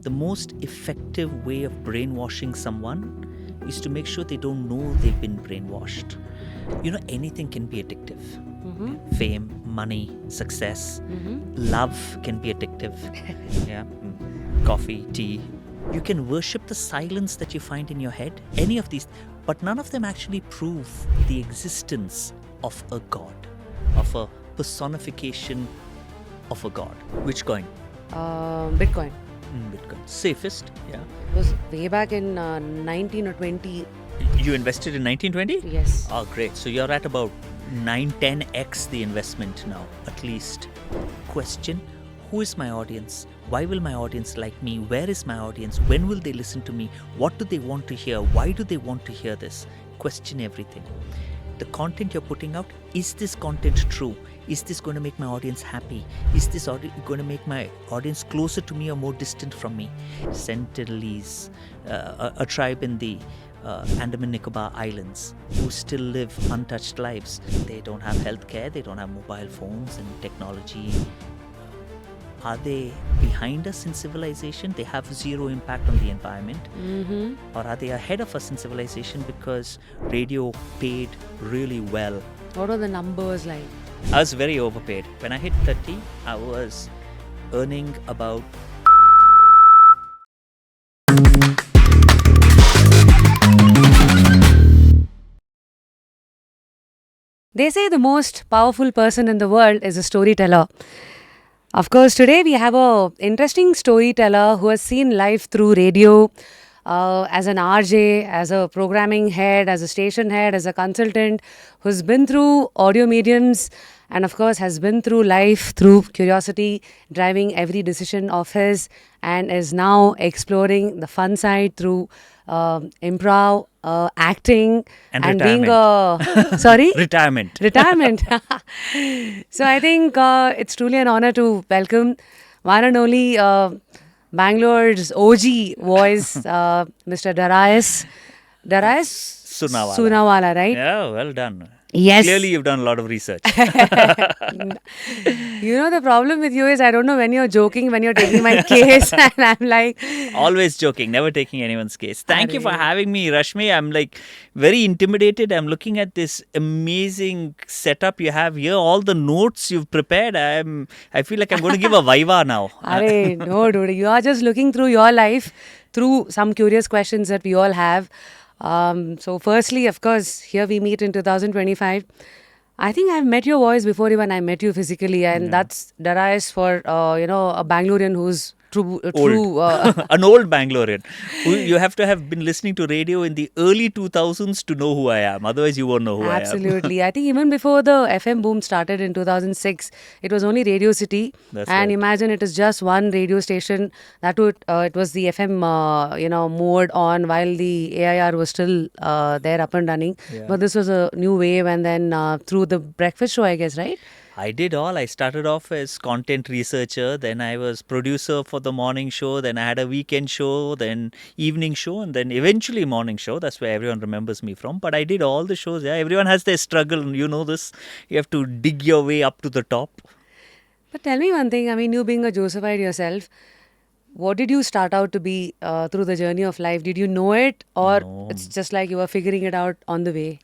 the most effective way of brainwashing someone is to make sure they don't know they've been brainwashed. Anything can be addictive. Fame, money, success, love can be addictive. Coffee, tea. You can worship the silence that you find in your head, any of these, but none of them actually prove the existence of a god, of a personification of a god. Which coin? Bitcoin. Bitcoin. Safest, yeah. It was way back in 19 or 20. You invested in 1920? Yes. Oh, great. So you're at about 9-10x the investment now, at least. Question, who is my audience? Why will my audience like me? Where is my audience? When will they listen to me? What do they want to hear? Why do they want to hear this? Question everything. The content you're putting out, is this content true? Is this going to make my audience happy? Is this going to make my audience closer to me or more distant from me? Sentinelese, a tribe in the Andaman Nicobar Islands who still live untouched lives. They don't have healthcare, they don't have mobile phones and technology. Are they behind us in civilization? They have zero impact on the environment. Or are they ahead of us in civilization because radio paid really well? What are the numbers like? I was very overpaid. When I hit 30, I was earning about... They say the most powerful person in the world is a storyteller. Of course, today we have an interesting storyteller who has seen life through radio, as an RJ, as a programming head, as a station head, as a consultant, who's been through audio mediums and of course has been through life through curiosity, driving every decision of his, and is now exploring the fun side through improv, acting, And being a... Sorry? Retirement. So I think it's truly an honor to welcome one and only Bangalore's OG voice, Mr. Darius Sunawala, right? Yeah, well done. Yes. Clearly you've done a lot of research. The problem with you is I don't know when you're joking, when you're taking my case, and I'm like... Always joking, never taking anyone's case. Thank you for having me, Rashmi. I'm very intimidated. I'm looking at this amazing setup you have here, all the notes you've prepared. I feel like I'm going to give a viva now. No, dude. You are just looking through your life, through some curious questions that we all have. So firstly, of course, here we meet in 2025. I think I've met your voice before even I met you physically, and that's Darius for, a Bangalorean who's true. An old Bangalorean. You have to have been listening to radio in the early 2000s to know who I am. Otherwise, you won't know who I am. Absolutely. I think even before the FM boom started in 2006, it was only Radio City. That's and right. Imagine it is just one radio station. That would it was the FM, mode on while the AIR was still there up and running. Yeah. But this was a new wave, and then through the breakfast show, I guess, right? I did all. I started off as content researcher, then I was producer for the morning show, then I had a weekend show, then evening show, and then eventually morning show. That's where everyone remembers me from. But I did all the shows. Yeah, everyone has their struggle. You know this. You have to dig your way up to the top. But tell me one thing. I mean, you being a Josephite yourself, what did you start out to be through the journey of life? Did you know it, or it's just like you were figuring it out on the way?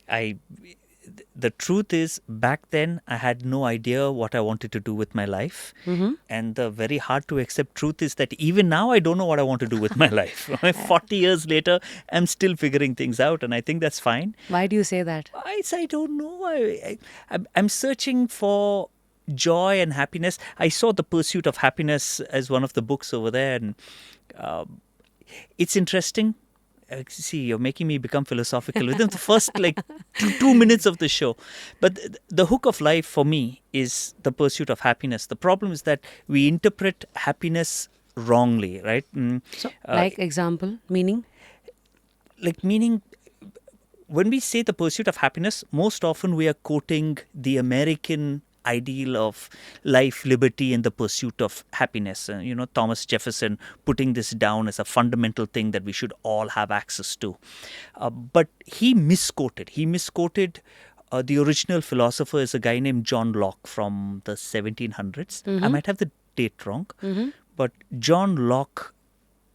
The truth is, back then, I had no idea what I wanted to do with my life. And the very hard to accept truth is that even now, I don't know what I want to do with my life. 40 years later, I'm still figuring things out. And I think that's fine. Why do you say that? I don't know. I'm searching for joy and happiness. I saw The Pursuit of Happiness as one of the books over there. And it's interesting. See, you're making me become philosophical within the first 2 minutes of the show. But the hook of life for me is the pursuit of happiness. The problem is that we interpret happiness wrongly, right? So, example, meaning? Meaning, when we say the pursuit of happiness, most often we are quoting the American ideal of life, liberty, and the pursuit of happiness. Thomas Jefferson putting this down as a fundamental thing that we should all have access to. But he misquoted. The original philosopher is a guy named John Locke from the 1700s. I might have the date wrong. But John Locke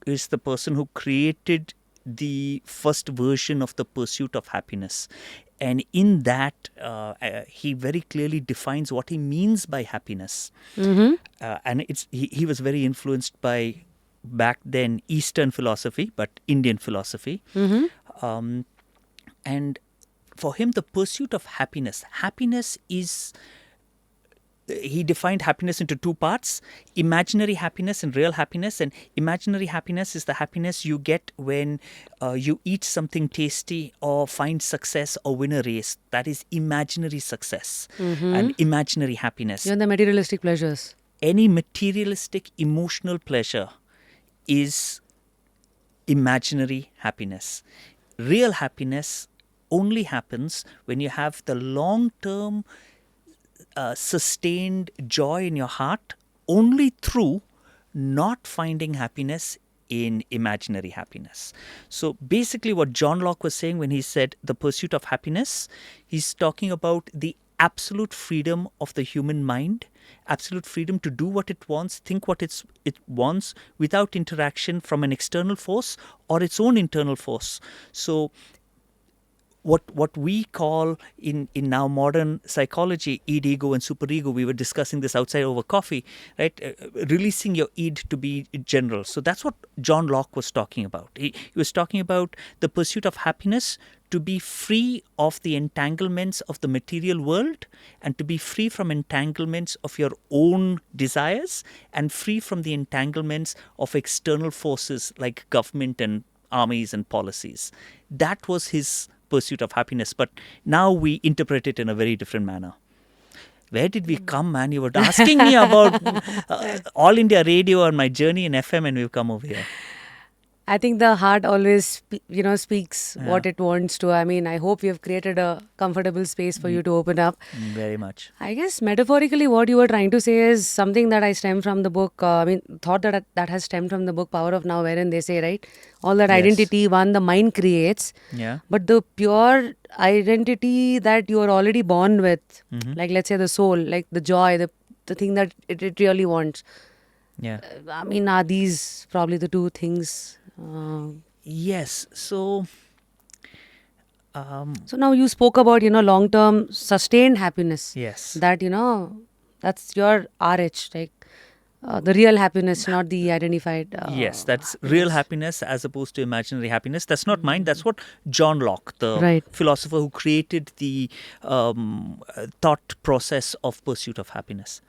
is the person who created the first version of the pursuit of happiness. And in that, he very clearly defines what he means by happiness. And he was very influenced by, back then, Eastern philosophy, but Indian philosophy. And for him, the pursuit of happiness is, he defined happiness into two parts: imaginary happiness and real happiness. And imaginary happiness is the happiness you get when you eat something tasty or find success or win a race. That is imaginary success and imaginary happiness. You're the materialistic pleasures. Any materialistic emotional pleasure is imaginary happiness. Real happiness only happens when you have the long-term sustained joy in your heart only through not finding happiness in imaginary happiness. So basically what John Locke was saying when he said the pursuit of happiness, he's talking about the absolute freedom of the human mind, absolute freedom to do what it wants, think what it wants without interaction from an external force or its own internal force. So what we call in now modern psychology id, ego and superego, we were discussing this outside over coffee, right? Releasing your id to be general. So that's what John Locke was talking about. He was talking about the pursuit of happiness to be free of the entanglements of the material world and to be free from entanglements of your own desires and free from the entanglements of external forces like government and armies and policies. That was his pursuit of happiness, but now we interpret it in a very different manner. Where did we come, man? You were asking me about All India Radio and my journey in FM, and we've come over here. I think the heart always, speaks what it wants to. I mean, I hope we have created a comfortable space for you to open up. Very much. I guess metaphorically what you were trying to say is something that I stem from the book. Thought that has stemmed from the book Power of Now, wherein they say, right, all that identity, the mind creates. Yeah. But the pure identity that you are already born with, like let's say the soul, like the joy, the thing that it really wants. Yeah. Are these probably the two things? Yes. So So now you spoke about, long-term sustained happiness. yes. That, that's your RH, like the real happiness, not the identified. Yes, that's real happiness as opposed to imaginary happiness. That's not mine. That's what John Locke, the Right. philosopher who created the thought process of pursuit of happiness.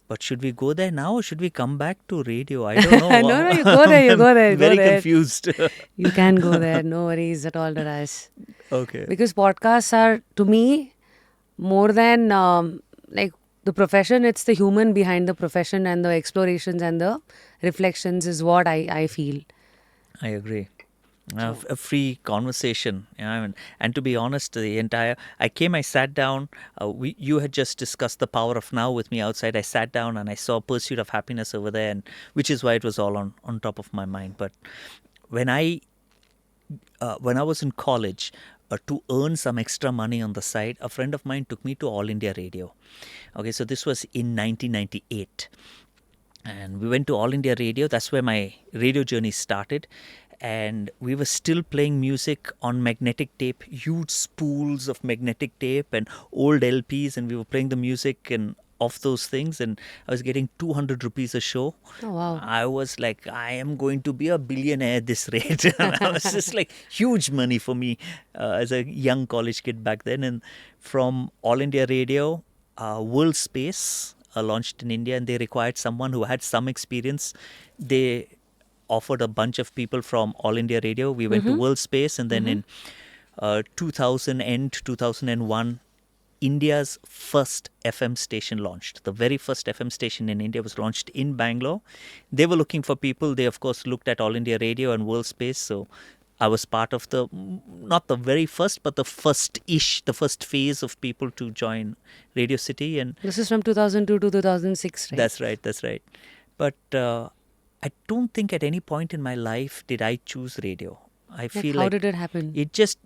But should we go there now or should we come back to radio? I don't know. No, you go there, you go there. I'm Go very there. confused. You can go there, no worries at all, Darius. Okay. Because podcasts are, to me, more than like the profession, it's the human behind the profession, and the explorations and the reflections is what I feel. I agree. A free conversation, and to be honest, I sat down. You had just discussed the power of now with me outside. I sat down and I saw Pursuit of Happiness over there, and which is why it was all on top of my mind. But when I was in college, to earn some extra money on the side, a friend of mine took me to All India Radio. Okay, so this was in 1998. And we went to All India Radio. That's where my radio journey started. And we were still playing music on magnetic tape, huge spools of magnetic tape and old LPs. And we were playing the music and of those things. And I was getting 200 rupees a show. Oh, wow. I was like, I am going to be a billionaire at this rate. And I was just like, huge money for me as a young college kid back then. And from All India Radio, World Space launched in India, and they required someone who had some experience. They offered a bunch of people from All India Radio. We went to World Space, and then in 2000 and 2001, India's first FM station launched. The very first FM station in India was launched in Bangalore. They were looking for people. They, of course, looked at All India Radio and World Space. So I was part of not the very first, but the first phase of people to join Radio City. And This is from 2002 to 2006, right? That's right. But I don't think at any point in my life did I choose radio. I feel how did it happen? It just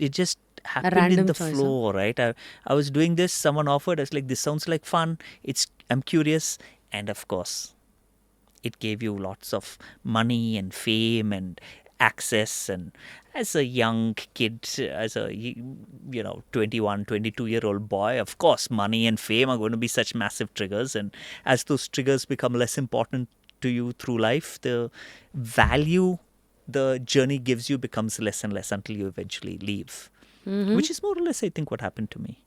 happened in random the choice, flow, right? I was doing this, someone offered, I was like, this sounds like fun. I'm curious, and of course, It gave you lots of money and fame and access. And as a young kid, as a 21, 22-year-old boy, of course, money and fame are going to be such massive triggers. And as those triggers become less important to you through life, the value the journey gives you becomes less and less until you eventually leave, which is more or less, I think, what happened to me.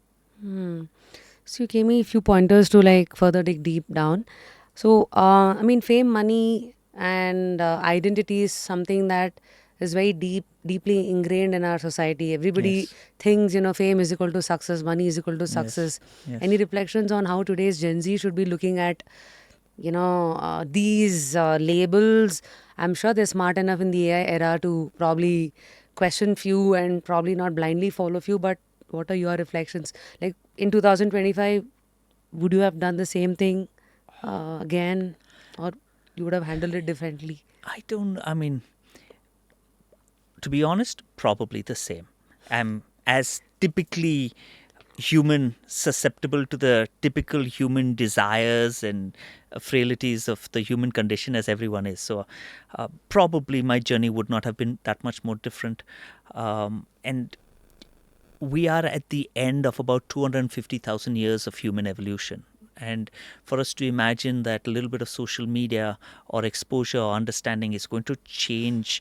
So you gave me a few pointers to like further dig deep down. So I mean, fame, money, and identity is something that is very deeply ingrained in our society. Everybody Yes. thinks, fame is equal to success, money is equal to success. Yes. Any reflections on how today's Gen Z should be looking at, these labels? I'm sure they're smart enough in the AI era to probably question few and probably not blindly follow few. But what are your reflections? Like in 2025, would you have done the same thing again, or you would have handled it differently? I mean, to be honest, probably the same. I'm as typically human, susceptible to the typical human desires and frailties of the human condition as everyone is. So probably my journey would not have been that much more different. And we are at the end of about 250,000 years of human evolution. And for us to imagine that a little bit of social media or exposure or understanding is going to change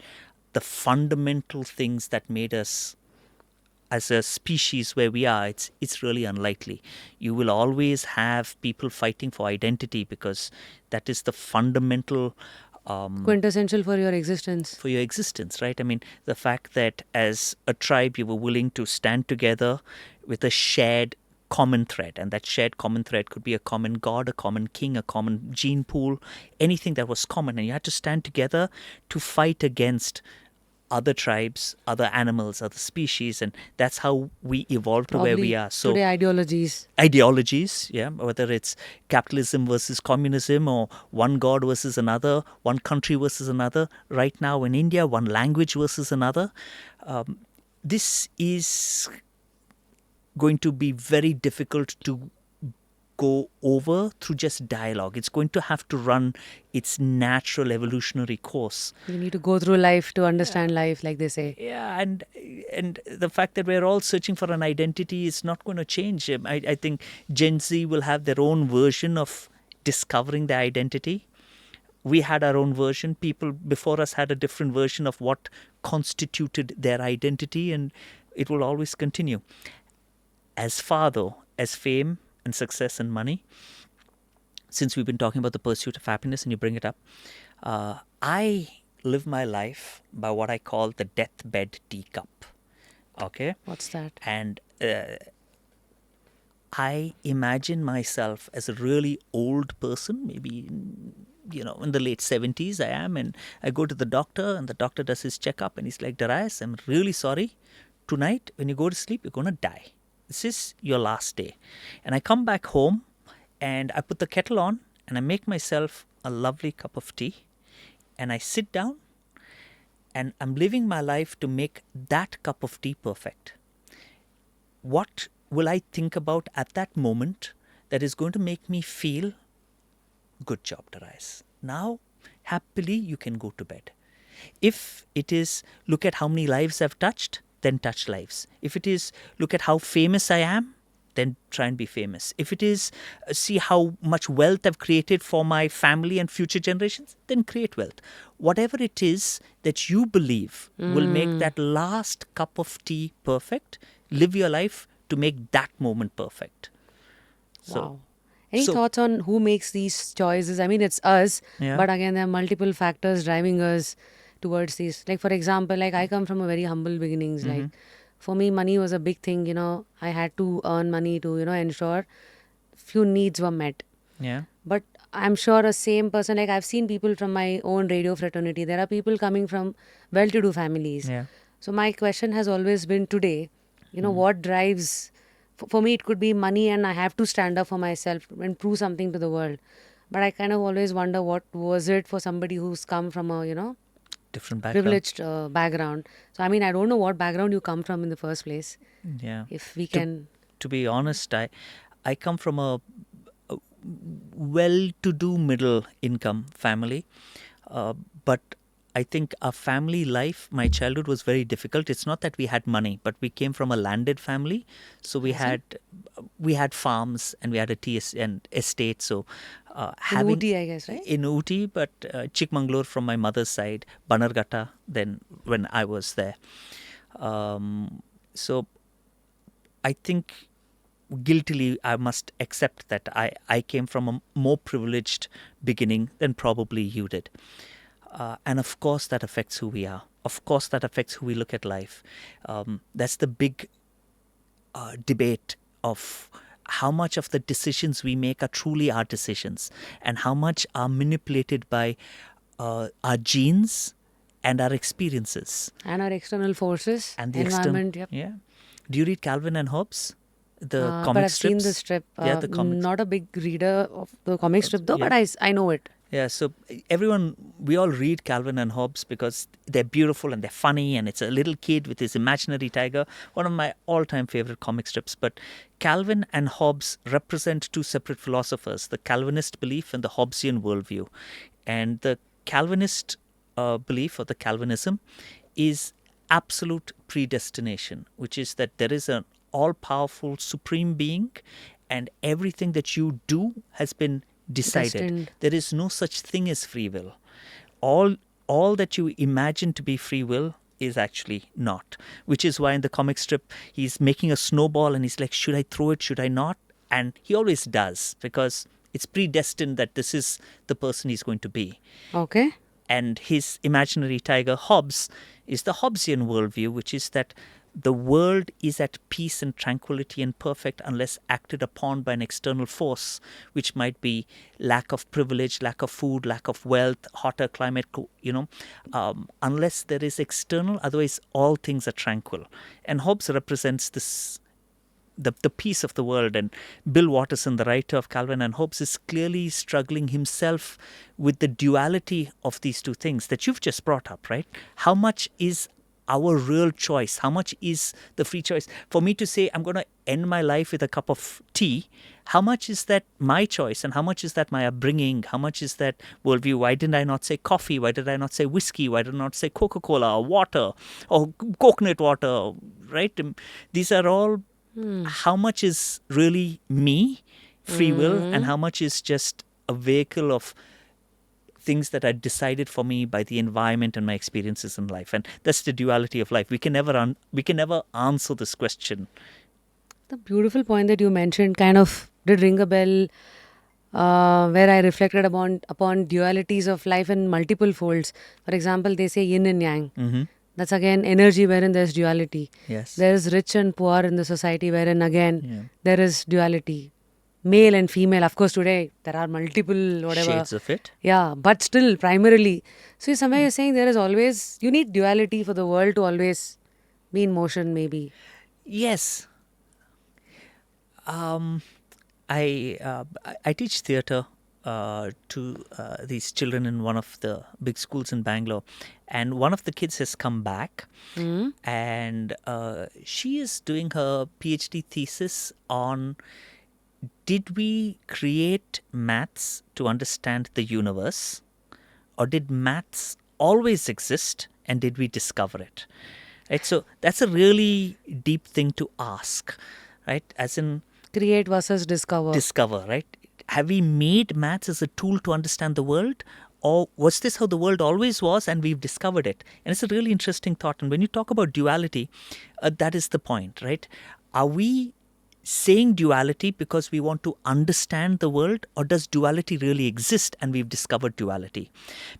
the fundamental things that made us as a species where we are, it's really unlikely. You will always have people fighting for identity because that is the fundamental Quintessential for your existence. for your existence, right? I mean, the fact that as a tribe you were willing to stand together with a shared common thread, and that shared common thread could be a common god, a common king, a common gene pool, anything that was common, and you had to stand together to fight against other tribes, other animals, other species, and that's how we evolved to where we Probably are. So today ideologies. ideologies, yeah, whether it's capitalism versus communism or one god versus another, one country versus another. Right now in India, one language versus another. This is going to be very difficult to go over through just dialogue. It's going to have to run its natural evolutionary course. You need to go through life to understand life, like they say. Yeah, and the fact that we're all searching for an identity is not going to change. I think Gen Z will have their own version of discovering their identity. We had our own version. People before us had a different version of what constituted their identity, and it will always continue. As far, though, as fame and success and money, since we've been talking about the pursuit of happiness and you bring it up, I live my life by what I call the deathbed teacup. Okay? What's that? And I imagine myself as a really old person, maybe in the late 70s I am, and I go to the doctor and the doctor does his checkup and he's like, Darius, I'm really sorry. Tonight, when you go to sleep, you're going to die. This is your last day. And I come back home and I put the kettle on and I make myself a lovely cup of tea and I sit down and I'm living my life to make that cup of tea perfect. What will I think about at that moment that is going to make me feel, good job, Darius. Now, happily, you can go to bed. If it is, look at how many lives I've touched, then touch lives. If it is, look at how famous I am, then try and be famous. If it is, see how much wealth I've created for my family and future generations, then create wealth. Whatever it is that you believe will make that last cup of tea perfect, live your life to make that moment perfect. So, Wow. Any thoughts on who makes these choices? I mean, it's us, Yeah. but again, there are multiple factors driving us towards these. Like, for example, like I come from a very humble beginnings. Like, for me, money was a big thing. I had to earn money to, ensure few needs were met. Yeah. But I'm sure a same person, like I've seen people from my own radio fraternity. There are people coming from well-to-do families. Yeah. So my question has always been today, what drives, for me it could be money and I have to stand up for myself and prove something to the world. But I kind of always wonder what was it for somebody who's come from a, Different background. privileged background. So, I mean, I don't know what background you come from in the first place. Yeah. If we can... To be honest, I come from well-to-do middle income family, but I think our family life, my childhood was very difficult. It's not that we had money, but we came from a landed family, so we had farms and we had a tea and estate. So In having Ooty, I guess, right? in Ooty, but Chikmagalur from my mother's side, Bannerghatta. Then when I was there, so I think guiltily I must accept that I came from a more privileged beginning than probably you did. And of course that affects who we are. Of course that affects who we look at life. That's the big debate of how much of the decisions we make are truly our decisions and how much are manipulated by our genes and our experiences. And our external forces, And the environment. Yep. Yeah. Do you read Calvin and Hobbes? The But comic I've strips? seen the strip. Yeah, the comics. Not a big reader of the comic strip though, Yeah. but I know it. Yeah, so we all read Calvin and Hobbes because they're beautiful and they're funny, and it's a little kid with his imaginary tiger, one of my all-time favorite comic strips. But Calvin and Hobbes represent two separate philosophers, the Calvinist belief and the Hobbesian worldview. And the Calvinist belief, or the Calvinism, is absolute predestination, which is that there is an all-powerful supreme being and everything that you do has been decided. Destined. There is no such thing as free will. All that you imagine to be free will is actually not. Which is why in the comic strip he's making a snowball and he's like, should I throw it? Should I not? And he always does, because it's predestined that this is the person he's going to be. Okay. And his imaginary tiger, Hobbes, is the Hobbesian worldview, which is that the world is at peace and tranquility and perfect unless acted upon by an external force, which might be lack of privilege, lack of food, lack of wealth, hotter climate, unless there is external, otherwise all things are tranquil. And Hobbes represents this, the peace of the world. And Bill Watterson, the writer of Calvin and Hobbes, is clearly struggling himself with the duality of these two things that you've just brought up, right? How much is our real choice? How much is the free choice? For me to say I'm going to end my life with a cup of tea, how much is that my choice and how much is that my upbringing? How much is that worldview? Why didn't I not say coffee? Why did I not say whiskey? Why did I not say Coca-Cola or water or coconut water, right? These are all how much is really me, free will, and how much is just a vehicle of things that are decided for me by the environment and my experiences in life. And that's the duality of life. We can never answer this question. The beautiful point that you mentioned kind of did ring a bell, where I reflected upon dualities of life in multiple folds. For example, they say yin and yang. Mm-hmm. That's again energy wherein there's duality. Yes. There is rich and poor in the society wherein again there is duality. Male and female, of course, today there are multiple whatever Shades of it. Yeah, but still primarily. So somewhere you're saying there is always, you need duality for the world to always be in motion, maybe. Yes. I teach theatre to these children in one of the big schools in Bangalore, and one of the kids has come back, and she is doing her PhD thesis on, did we create maths to understand the universe, or did maths always exist and did we discover it? Right, so that's a really deep thing to ask, right? As in Create versus discover. Right? Have we made maths as a tool to understand the world? Or was this how the world always was and we've discovered it? And it's a really interesting thought. And when you talk about duality, that is the point, right? Are we saying duality because we want to understand the world, or does duality really exist and we've discovered duality?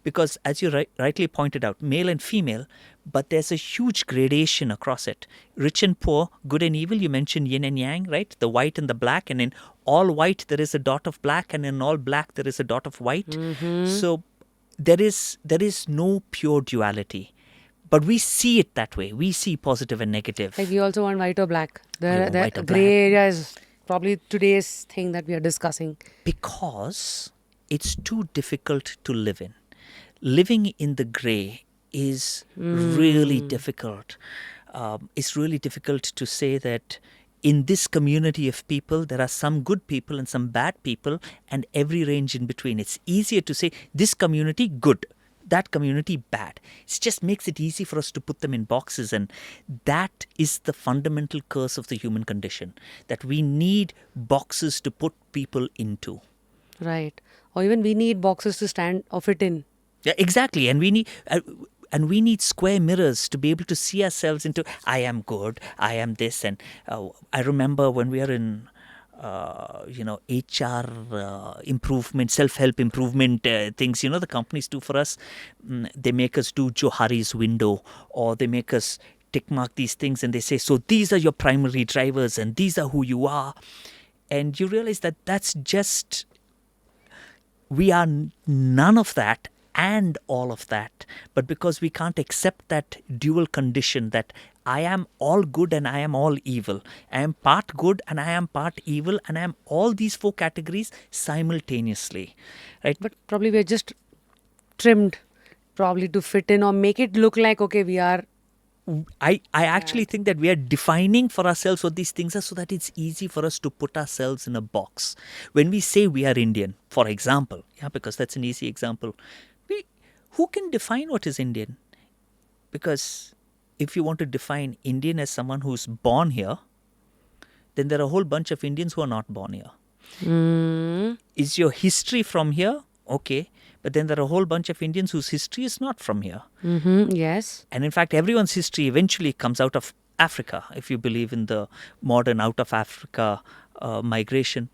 Because as you rightly pointed out, male and female, but there's a huge gradation across it. Rich and poor, good and evil, you mentioned yin and yang, right? The white and the black, and in all white there is a dot of black, and in all black there is a dot of white. So there is no pure duality. But we see it that way. We see positive and negative. Like you also want white or black. want white or The grey area is probably today's thing that we are discussing. Because it's too difficult to live in. Living in the grey is really difficult. It's really difficult to say that in this community of people, there are some good people and some bad people, and every range in between. It's easier to say this community good, that community bad. It just makes it easy for us to put them in boxes, and that is the fundamental curse of the human condition, that we need boxes to put people into. Right. Or even we need boxes to stand or fit in. Yeah, exactly. And we need square mirrors to be able to see ourselves into, I am good, I am this. And I remember when we are in HR improvement, self-help improvement things, the companies do for us. They make us do Johari's window, or they make us tick mark these things, and they say, so these are your primary drivers and these are who you are. And you realize that that's just, we are none of that and all of that. But because we can't accept that dual condition, that I am all good and I am all evil, I am part good and I am part evil, and I am all these four categories simultaneously, right? But probably we're just trimmed probably to fit in or make it look like, okay, we are. I actually think that we are defining for ourselves what these things are, so that it's easy for us to put ourselves in a box. When we say we are Indian, for example, because that's an easy example, who can define what is Indian? Because if you want to define Indian as someone who's born here, then there are a whole bunch of Indians who are not born here. Is your history from here? Okay. But then there are a whole bunch of Indians whose history is not from here. Yes. And in fact, everyone's history eventually comes out of Africa, if you believe in the modern out of Africa migration.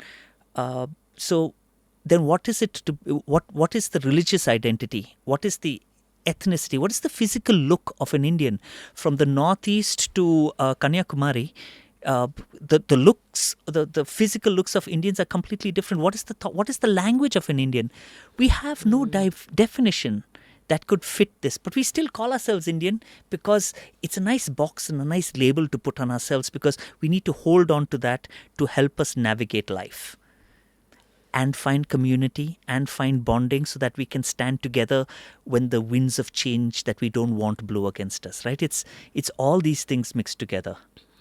So then what is it what is the religious identity? What is the ethnicity? What is the physical look of an Indian? From the northeast to Kanyakumari, the looks, the physical looks of Indians are completely different. What is the language of an Indian? We have no definition that could fit this, but we still call ourselves Indian because it's a nice box and a nice label to put on ourselves, because we need to hold on to that to help us navigate life and find community and find bonding, so that we can stand together when the winds of change that we don't want blow against us, right? It's all these things mixed together.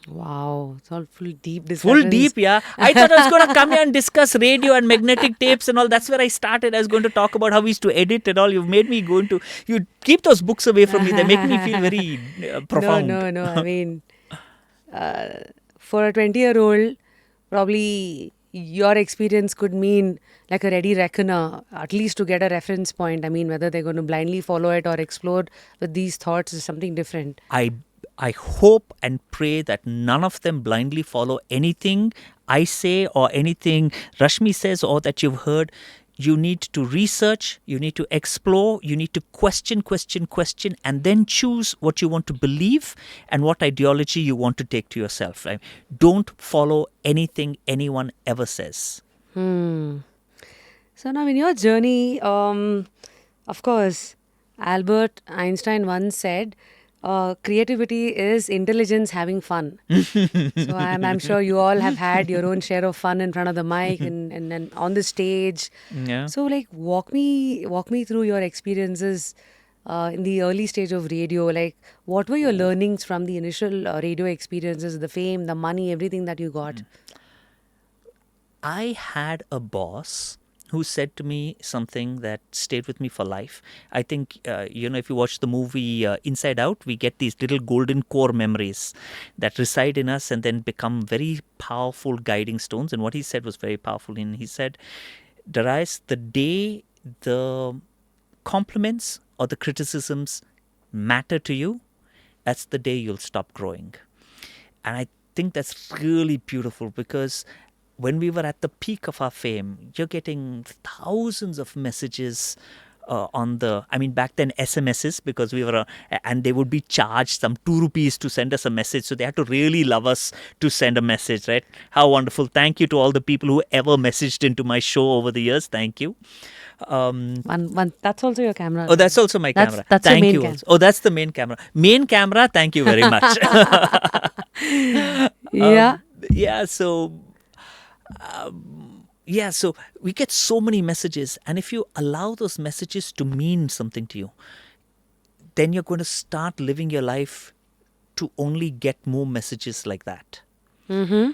Wow, it's all full deep discussions. Full deep, yeah. I thought I was going to come here and discuss radio and magnetic tapes and all. That's where I started. I was going to talk about how we used to edit and all. You've made me go into... You keep those books away from me. They make me feel very profound. No. I mean, for a 20-year-old, probably your experience could mean like a ready reckoner, at least to get a reference point. I mean, whether they're going to blindly follow it or explore with these thoughts is something different. I hope and pray that none of them blindly follow anything I say or anything Rashmi says or that you've heard. You need to research, you need to explore, you need to question, and then choose what you want to believe and what ideology you want to take to yourself. Right? Don't follow anything anyone ever says. So now in your journey, of course, Albert Einstein once said, creativity is intelligence having fun. So I'm sure you all have had your own share of fun in front of the mic and on the stage. Yeah. So like walk me through your experiences in the early stage of radio. Like what were your learnings from the initial radio experiences, the fame, the money, everything that you got? I had a boss who said to me something that stayed with me for life. I think, if you watch the movie Inside Out, we get these little golden core memories that reside in us and then become very powerful guiding stones. And what he said was very powerful. And he said, Darius, the day the compliments or the criticisms matter to you, that's the day you'll stop growing. And I think that's really beautiful, because when we were at the peak of our fame, you're getting thousands of messages back then SMSs, because we were, and they would be charged some 2 rupees to send us a message. So they had to really love us to send a message, right? How wonderful. Thank you to all the people who ever messaged into my show over the years. Thank you. One, that's also your camera. Oh, that's also my camera. That's thank your main you. camera. Oh, that's the main camera. Main camera, thank you very much. So we get so many messages, and if you allow those messages to mean something to you, then you're going to start living your life to only get more messages like that. Mm-hmm.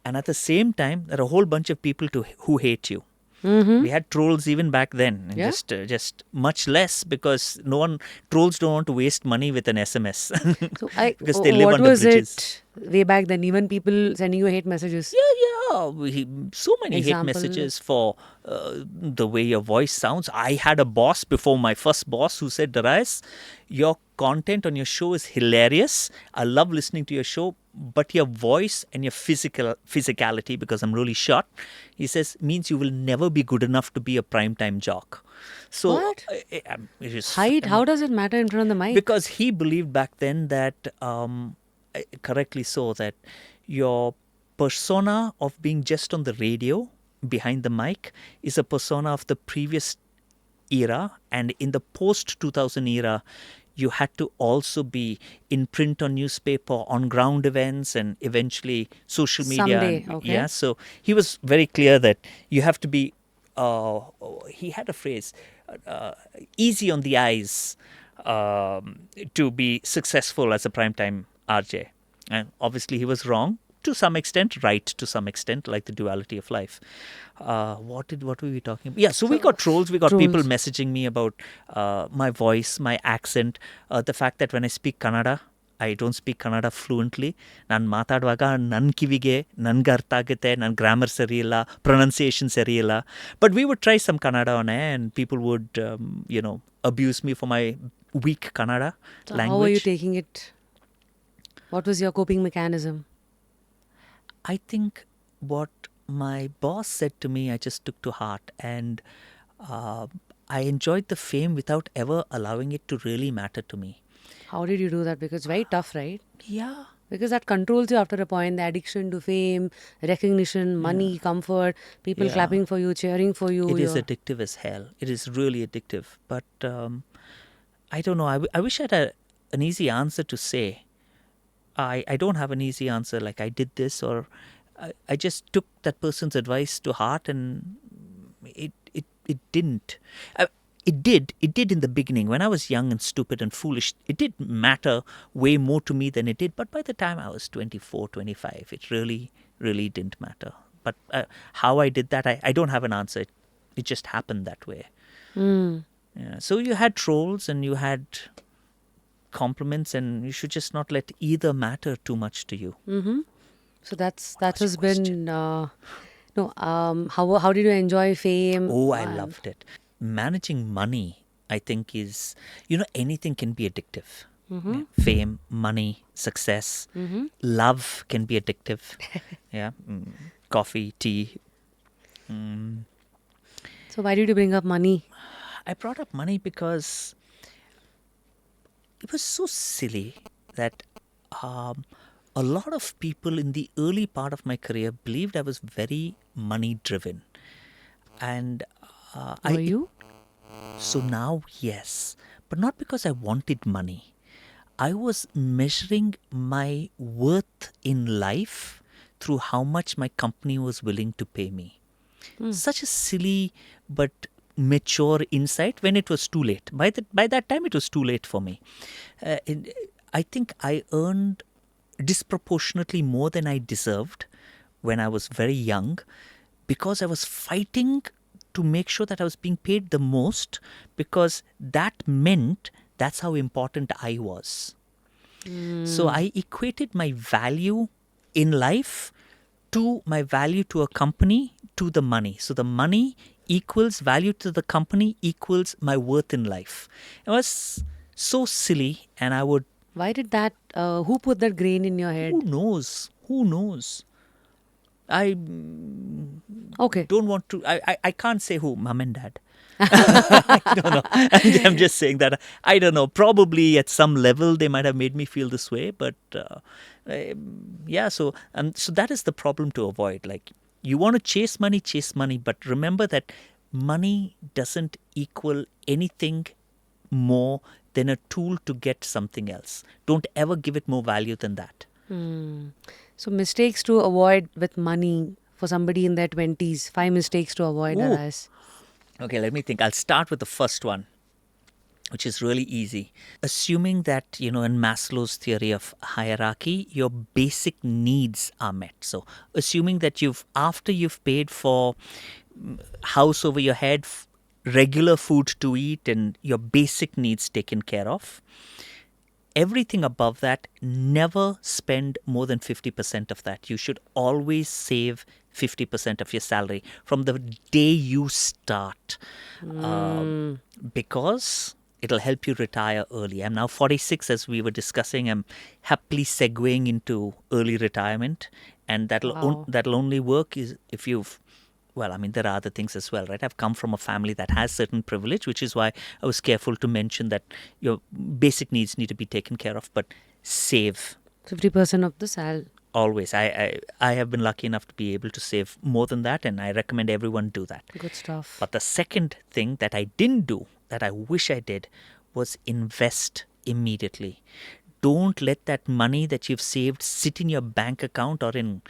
And at the same time, there are a whole bunch of people who hate you. Mm-hmm. We had trolls even back then, and Yeah. just much less, because trolls don't want to waste money with an SMS So because they live what under was bridges. it way back then? Even people sending you hate messages. So many hate Example. messages for the way your voice sounds. I had a boss before, my first boss, who said, Darius, your content on your show is hilarious. I love listening to your show, but your voice and your physicality, because I'm really short, he says, means you will never be good enough to be a primetime jock. So What? it is, Height? How does it matter in front of the mic? because he believed back then that, correctly so, that your persona of being just on the radio behind the mic is a persona of the previous era, and in the post 2000 era you had to also be in print, on newspaper, on ground events, and eventually social media. Someday, And, okay. yeah, so he was very clear that you have to be, he had a phrase, easy on the eyes, to be successful as a primetime RJ. And obviously he was wrong to some extent, right to some extent, like the duality of life. What were we talking about? Yeah, so we got trolls. We got people Trolls. messaging me about my voice, my accent, the fact that when I speak Kannada, I don't speak Kannada fluently. ನಾನು ಮಾತಾಡುವಾಗ ನನ್ನ ಕಿವಿಗೆ ನನ್ಗೆ ಅರ್ಥ ಆಗುತ್ತೆ, ನನ್ನ grammar ಸರಿ ಇಲ್ಲ, ಪ್ರೊನೌನ್ಸಿಯೇಷನ್ ಸರಿ ಇಲ್ಲ. But we would try some Kannada on air, and people would, abuse me for my weak Kannada So language. how are you taking it? What was your coping mechanism? I think what my boss said to me, I just took to heart, and I enjoyed the fame without ever allowing it to really matter to me. How did you do that? Because it's very tough, right? Yeah. Because that controls you after a point. The addiction to fame, recognition, money, comfort, people Yeah. clapping for you, cheering for you. It is you're- addictive as hell. It is really addictive. But I don't know. I wish I had an easy answer to say. I don't have an easy answer, like I did this, or I just took that person's advice to heart, and it didn't. It did in the beginning when I was young and stupid and foolish. It did matter way more to me than it did. But by the time I was 24, 25, it really didn't matter. But how I did that, I don't have an answer. It just happened that way. Yeah. So you had trolls and you had compliments, and you should just not let either matter too much to you. So that has been how did you enjoy fame? Oh, I loved it. Managing money, I think, is, anything can be addictive. Yeah. Fame, money, success, love can be addictive. Yeah. Coffee, tea. So why did you bring up money? I brought up money because it was so silly that a lot of people in the early part of my career believed I was very money driven. And Were you? So now, yes, but not because I wanted money. I was measuring my worth in life through how much my company was willing to pay me. Such a silly but mature insight when it was too late. By that time, it was too late for me. I think I earned disproportionately more than I deserved when I was very young, because I was fighting to make sure that I was being paid the most, because that meant that's how important I was. So I equated my value in life to my value to a company, to the money. So the money equals value to the company equals my worth in life. It was so silly, and I would... Why did that? Who put that grain in your head? Who knows? Who knows? I Okay. don't want to... I can't say who. Mom and dad. I don't know. I'm just saying that. I don't know. Probably at some level they might have made me feel this way. But yeah, so that is the problem to avoid. Like, you want to chase money, but remember that money doesn't equal anything more than a tool to get something else. Don't ever give it more value than that. So mistakes to avoid with money for somebody in their 20s. 5 mistakes to avoid, Ooh. Darius. Okay, let me think. I'll start with the first one. which is really easy. Assuming that, in Maslow's theory of hierarchy, your basic needs are met. So, assuming that after you've paid for house over your head, regular food to eat, and your basic needs taken care of, everything above that, never spend more than 50% of that. You should always save 50% of your salary from the day you start, because it'll help you retire early. I'm now 46, as we were discussing. I'm happily segueing into early retirement, and Wow. that'll only work is if you've well, I mean, there are other things as well, right? I've come from a family that has certain privilege, which is why I was careful to mention that your basic needs need to be taken care of, but save 50% of the sal. always. I have been lucky enough to be able to save more than that, and I recommend everyone do that. Good stuff. But the second thing that I didn't do, that I wish I did, was invest immediately. Don't let that money that you've saved sit in your bank account or in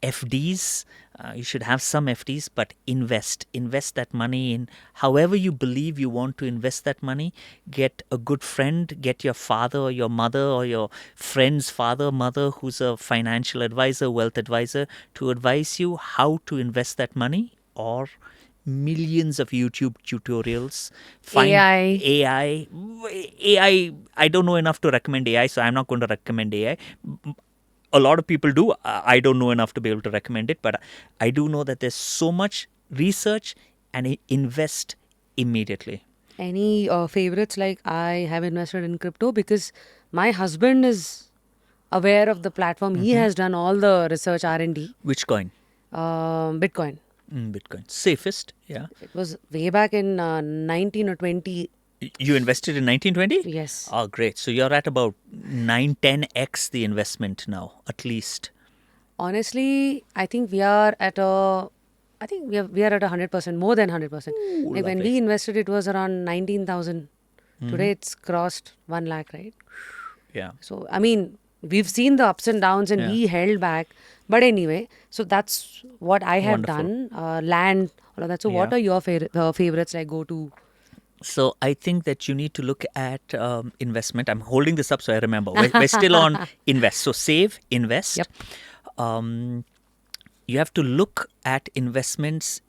FDs. You should have some FDs, but invest. Invest that money in however you believe you want to invest that money. Get a good friend, get your father or your mother or your friend's father, mother, who's a financial advisor, wealth advisor, to advise you how to invest that money, or millions of YouTube tutorials. Find AI. AI. I don't know enough to recommend AI, so I'm not going to recommend AI. A lot of people do. I don't know enough to be able to recommend it, but I do know that there's so much research, and invest immediately. Any favorites? Like, I have invested in crypto because my husband is aware of the platform. He has done all the research R&D. Which coin? Bitcoin. Bitcoin. Safest, yeah. It was way back in 19 or 20. You invested in 1920? Yes. Oh, great. So you're at about 9-10x the investment now, at least. Honestly, I think we are at a. I think we are at 100%, more than 100%. Like when lovely. we invested, it was around 19,000. Today it's crossed 1 lakh, right? Yeah. So, I mean, we've seen the ups and downs and Yeah. we held back. But anyway, so that's what I have Wonderful. done. Land, all of that. So, what Yeah. are your favorites, like go to? So I think that you need to look at investment. I'm holding this up so I remember. We're still on invest. So save, invest. Yep. You have to look at investments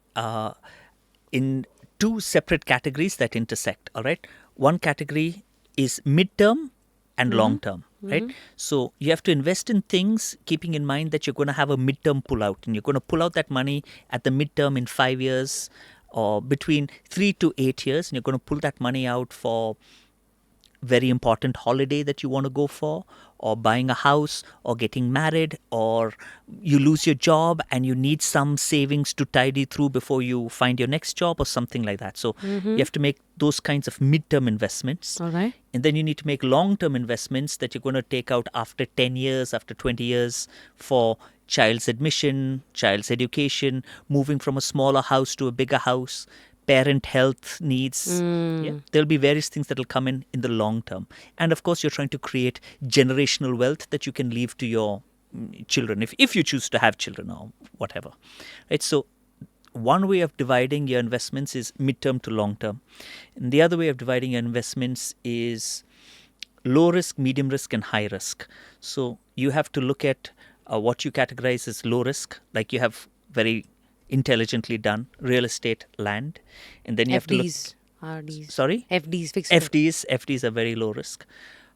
in two separate categories that intersect. All right. One category is midterm and long term. Right. So you have to invest in things keeping in mind that you're going to have a midterm pullout, and you're going to pull out that money at the midterm in 5 years or between 3 to 8 years, and you're going to pull that money out for very important holiday that you want to go for, or buying a house, or getting married, or you lose your job and you need some savings to tide you through before you find your next job, or something like that. So you have to make those kinds of midterm investments. All right. And then you need to make long-term investments that you're going to take out after 10 years, after 20 years, for child's admission, child's education, moving from a smaller house to a bigger house, parent health needs. Yeah, there'll be various things that will come in the long term. And of course, you're trying to create generational wealth that you can leave to your children, if you choose to have children or whatever. Right? So one way of dividing your investments is midterm to long term. And the other way of dividing your investments is low risk, medium risk, and high risk. So you have to look at what you categorize as low risk, like you have very intelligently done real estate, land, and then you have to look. FDs, RDs. Sorry? FDs, fixed. FDs are very low risk.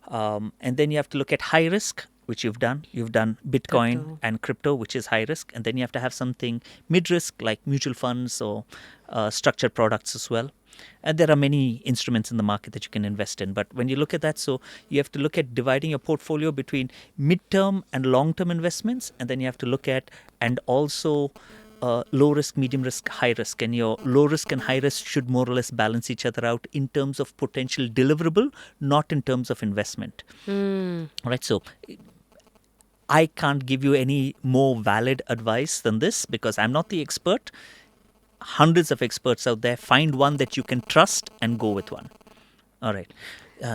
And then you have to look at high risk, which you've done. You've done Bitcoin Crypto. and crypto, which is high risk. And then you have to have something mid risk, like mutual funds or structured products as well. And there are many instruments in the market that you can invest in. But when you look at that, so you have to look at dividing your portfolio between mid-term and long-term investments. And then you have to look at, and also low risk, medium risk, high risk. And your low risk and high risk should more or less balance each other out in terms of potential deliverable, not in terms of investment. All right. So I can't give you any more valid advice than this because I'm not the expert. Hundreds of experts out there. Find one that you can trust and go with one. All right.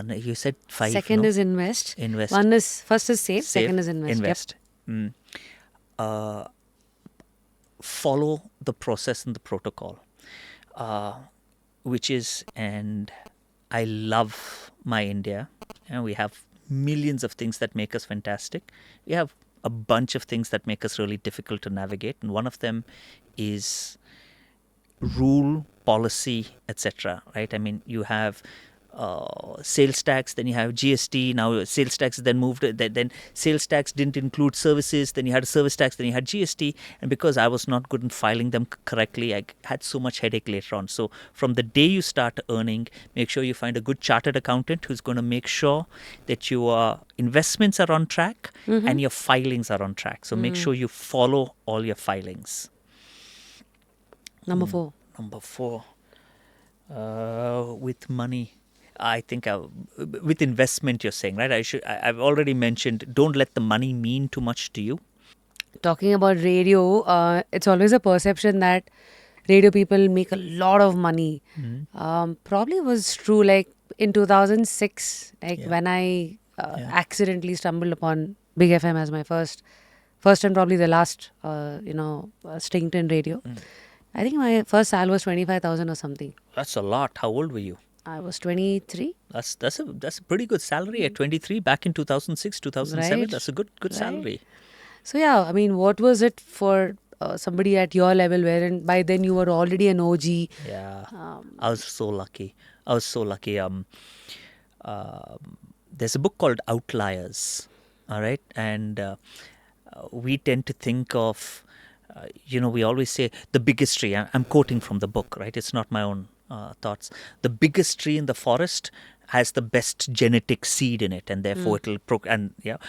You said 5. Second no? is invest. Invest. First is save. Save, Second is invest. Invest. Follow the process and the protocol, which is, and I love my India. And we have millions of things that make us fantastic. We have a bunch of things that make us really difficult to navigate. And one of them is rule, policy, etc. Right? I mean, you have sales tax, then you have GST. Now sales tax then moved. Then sales tax didn't include services. Then you had a service tax. Then you had GST. And because I was not good in filing them correctly, I had so much headache later on. So from the day you start earning, make sure you find a good chartered accountant who's going to make sure that your investments are on track and your filings are on track. So make sure you follow all your filings. Number 4. Number 4, with money. I think with investment, you're saying, right? I've already mentioned, don't let the money mean too much to you. Talking about radio, it's always a perception that radio people make a lot of money. Probably was true like in 2006, like when I accidentally stumbled upon Big FM as my first and probably the last, stint in radio. I think my first sal was 25,000 or something. That's a lot. How old were you? I was 23. That's a pretty good salary at 23 back in 2006, 2007. Right. That's a good salary. So yeah, I mean, what was it for somebody at your level wherein by then you were already an OG? Yeah, I was so lucky. There's a book called Outliers, all right? And we tend to think of, we always say the biggest tree. I'm quoting from the book, right? It's not my own thoughts. The biggest tree in the forest has the best genetic seed in it, and therefore it'll but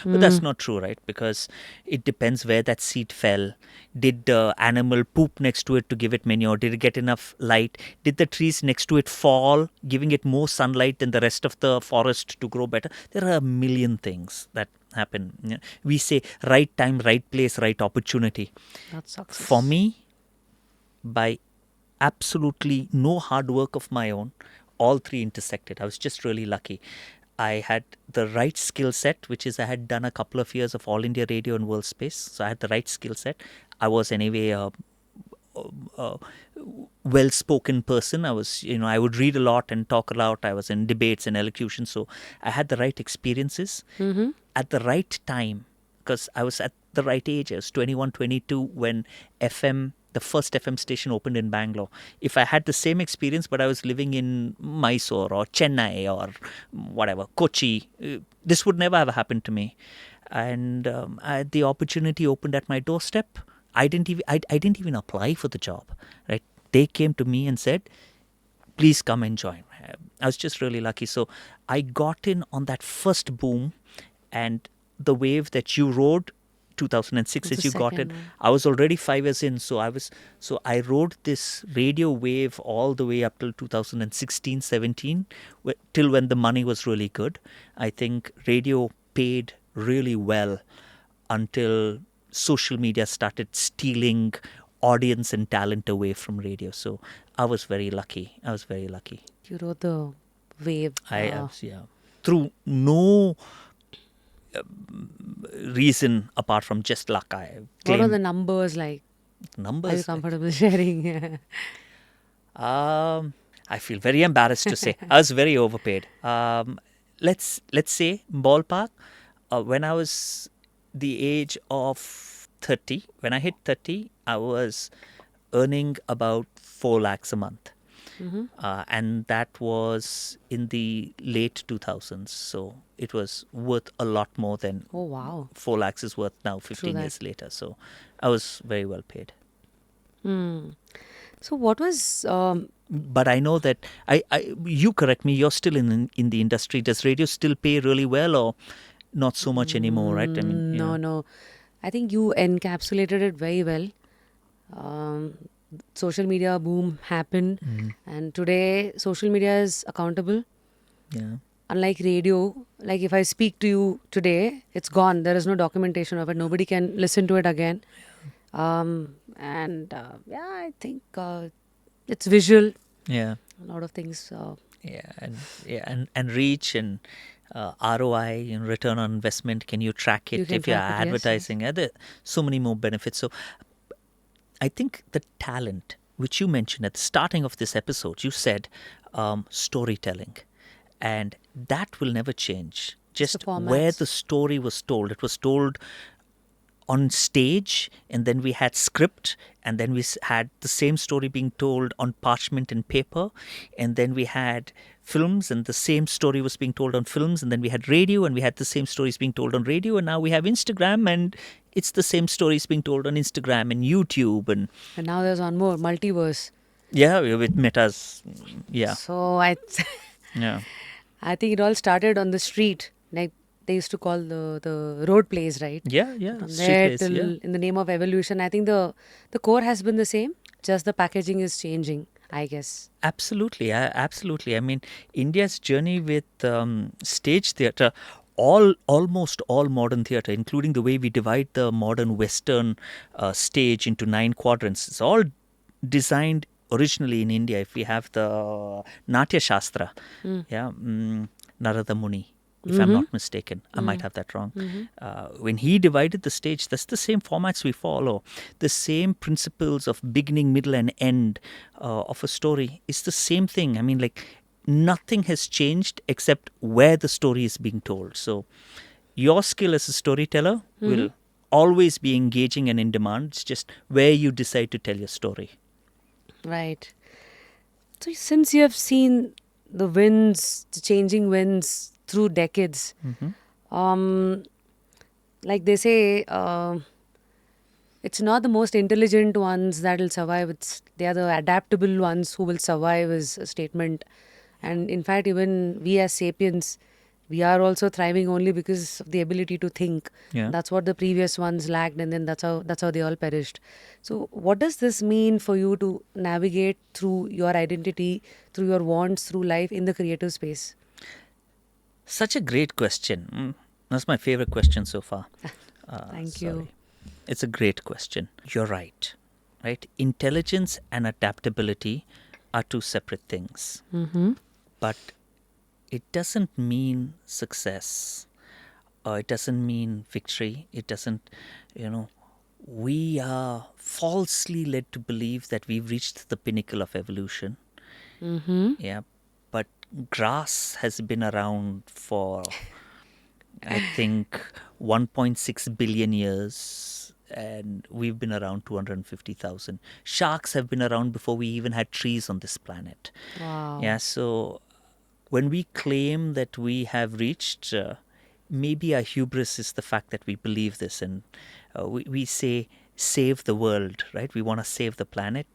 that's not true, right? Because it depends where that seed fell. Did the animal poop next to it to give it manure? Did it get enough light? Did the trees next to it fall, giving it more sunlight than the rest of the forest to grow better? There are a million things that happen. We say right time, right place, right opportunity. That's success. For me, by absolutely no hard work of my own, all three intersected. I was just really lucky. I had the right skill set, which is I had done a couple of years of All India Radio and World Space. So I had the right skill set. I was anyway a well-spoken person. I was, I would read a lot and talk a lot. I was in debates and elocution. So I had the right experiences at the right time, because I was at the right age. I was 21, 22 when the first FM station opened in Bangalore. If I had the same experience, but I was living in Mysore or Chennai or whatever, Kochi, this would never have happened to me. And the opportunity opened at my doorstep. I didn't even apply for the job, right? They came to me and said, please come and join. I was just really lucky. So I got in on that first boom, and the wave that you rode 2006 as you got in. I was already 5 years in, so I rode this radio wave all the way up till 2016, 17, till when the money was really good. I think radio paid really well until social media started stealing audience and talent away from radio. So I was very lucky. You rode the wave. Through no reason apart from just luck. What are the numbers like? Numbers? Are you comfortable sharing? I feel very embarrassed to say. I was very overpaid. Let's say ballpark. When I was the age of 30, when I hit 30, I was earning about 4 lakhs a month. And that was in the late 2000s. So it was worth a lot more than 4 lakhs is worth now 15 years later. So I was very well paid. So what was... But I know that, you correct me, you're still in the industry. Does radio still pay really well or not so much anymore, right? I mean, No. I think you encapsulated it very well. Social media boom happened, and today social media is accountable. Yeah. Unlike radio, like if I speak to you today, it's gone. There is no documentation of it. Nobody can listen to it again. I think it's visual. Yeah. A lot of things. And reach and ROI, return on investment. Can you track it if you're advertising? Yes. There are so many more benefits. So I think the talent, which you mentioned at the starting of this episode, you said storytelling. And that will never change. It's the Just where formats. the story was told. It was told on stage, and then we had script, and then we had the same story being told on parchment and paper, and then we had films, and the same story was being told on films, and then we had radio, and we had the same stories being told on radio, and now we have Instagram, and it's the same stories being told on Instagram and YouTube, and And now there's one more, multiverse. yeah, with metas, yeah, So yeah, I think it all started on the street. Like they used to call the road plays, right? yeah, From street there plays, till yeah. in the name of evolution, I think the core has been the same. Just the packaging is changing, I guess. Absolutely, absolutely. I mean, India's journey with stage theatre, almost all modern theatre, including the way we divide the modern Western stage into 9 quadrants, it's all designed originally in India. If we have the Natya Shastra, yeah, Narada Muni, if I'm not mistaken, I might have that wrong. When he divided the stage, that's the same formats we follow. The same principles of beginning, middle, and end of a story is the same thing. I mean, like, nothing has changed except where the story is being told. So, your skill as a storyteller will always be engaging and in demand. It's just where you decide to tell your story. Right. So since you have seen the winds, the changing winds through decades, like they say, it's not the most intelligent ones that will survive. They are the adaptable ones who will survive is a statement. And in fact, even we as sapiens, we are also thriving only because of the ability to think. Yeah. That's what the previous ones lacked, and then that's how they all perished. So, what does this mean for you to navigate through your identity, through your wants, through life in the creative space? Such a great question. That's my favorite question so far. Thank you. It's a great question. You're right. Right? Intelligence and adaptability are two separate things. But it doesn't mean success. It doesn't mean victory. It doesn't, we are falsely led to believe that we've reached the pinnacle of evolution. Yeah. But grass has been around for, I think, 1.6 billion years, and we've been around 250,000. Sharks have been around before we even had trees on this planet. Wow. Yeah, so when we claim that we have reached, maybe our hubris is the fact that we believe this, and we say, save the world, right? We want to save the planet.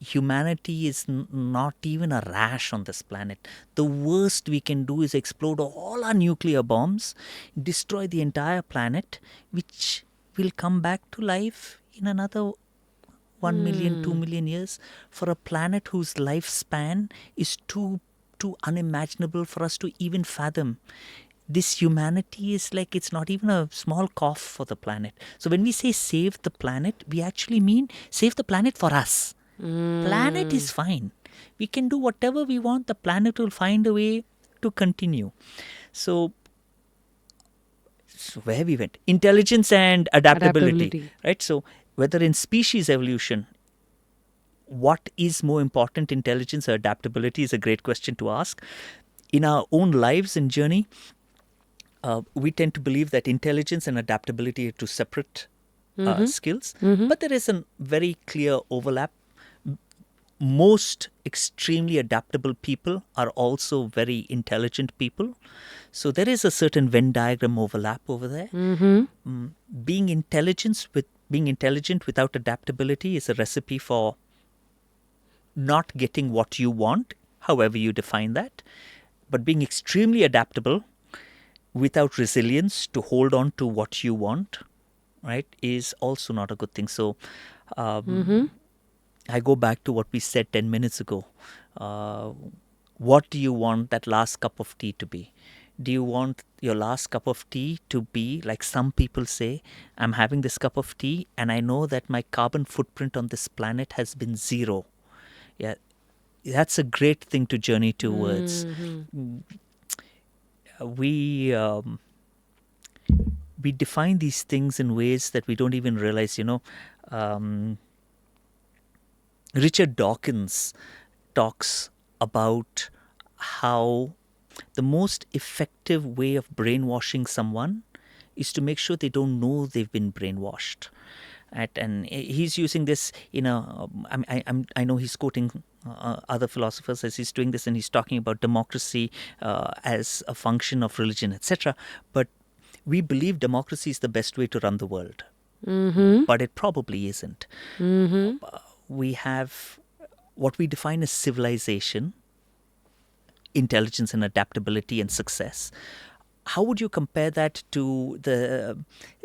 Humanity is not even a rash on this planet. The worst we can do is explode all our nuclear bombs, destroy the entire planet, which will come back to life in another 1 million, 2 million years, for a planet whose lifespan is too unimaginable for us to even fathom. This humanity is like, it's not even a small cough for the planet. So when we say save the planet, we actually mean save the planet for us. Planet is fine. We can do whatever we want. The planet will find a way to continue. So where we went, intelligence and adaptability. Right? So whether in species evolution, what is more important, intelligence or adaptability, is a great question to ask. In our own lives and journey, we tend to believe that intelligence and adaptability are two separate skills, but there is a very clear overlap. Most extremely adaptable people are also very intelligent people. So there is a certain Venn diagram overlap over there. Being intelligent without adaptability is a recipe for not getting what you want, however you define that. But being extremely adaptable without resilience to hold on to what you want, right, is also not a good thing. So I go back to what we said 10 minutes ago. What do you want that last cup of tea to be? Do you want your last cup of tea to be like some people say, I'm having this cup of tea and I know that my carbon footprint on this planet has been 0. Yeah, that's a great thing to journey towards. We define these things in ways that we don't even realize. Richard Dawkins talks about how the most effective way of brainwashing someone is to make sure they don't know they've been brainwashed. And he's using this in a. I know he's quoting other philosophers as he's doing this, and he's talking about democracy as a function of religion, etc. But we believe democracy is the best way to run the world, but it probably isn't. We have what we define as civilization, intelligence and adaptability and success. How would you compare that to the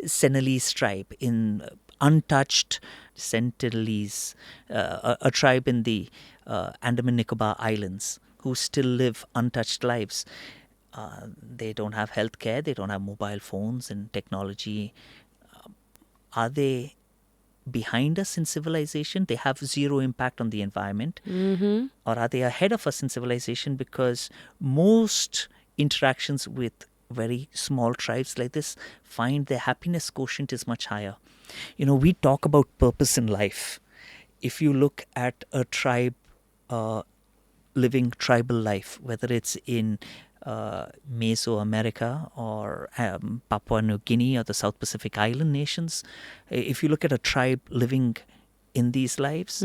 Sentinelese tribe in untouched Sentinelese, a tribe in the Andaman Nicobar Islands who still live untouched lives? They don't have health care, they don't have mobile phones and technology. Are they behind us in civilization? They have zero impact on the environment. Or are they ahead of us in civilization because most interactions with very small tribes like this find their happiness quotient is much higher? We talk about purpose in life. If you look at a tribe living tribal life, whether it's in Mesoamerica or Papua New Guinea or the South Pacific Island nations, if you look at a tribe living in these lives,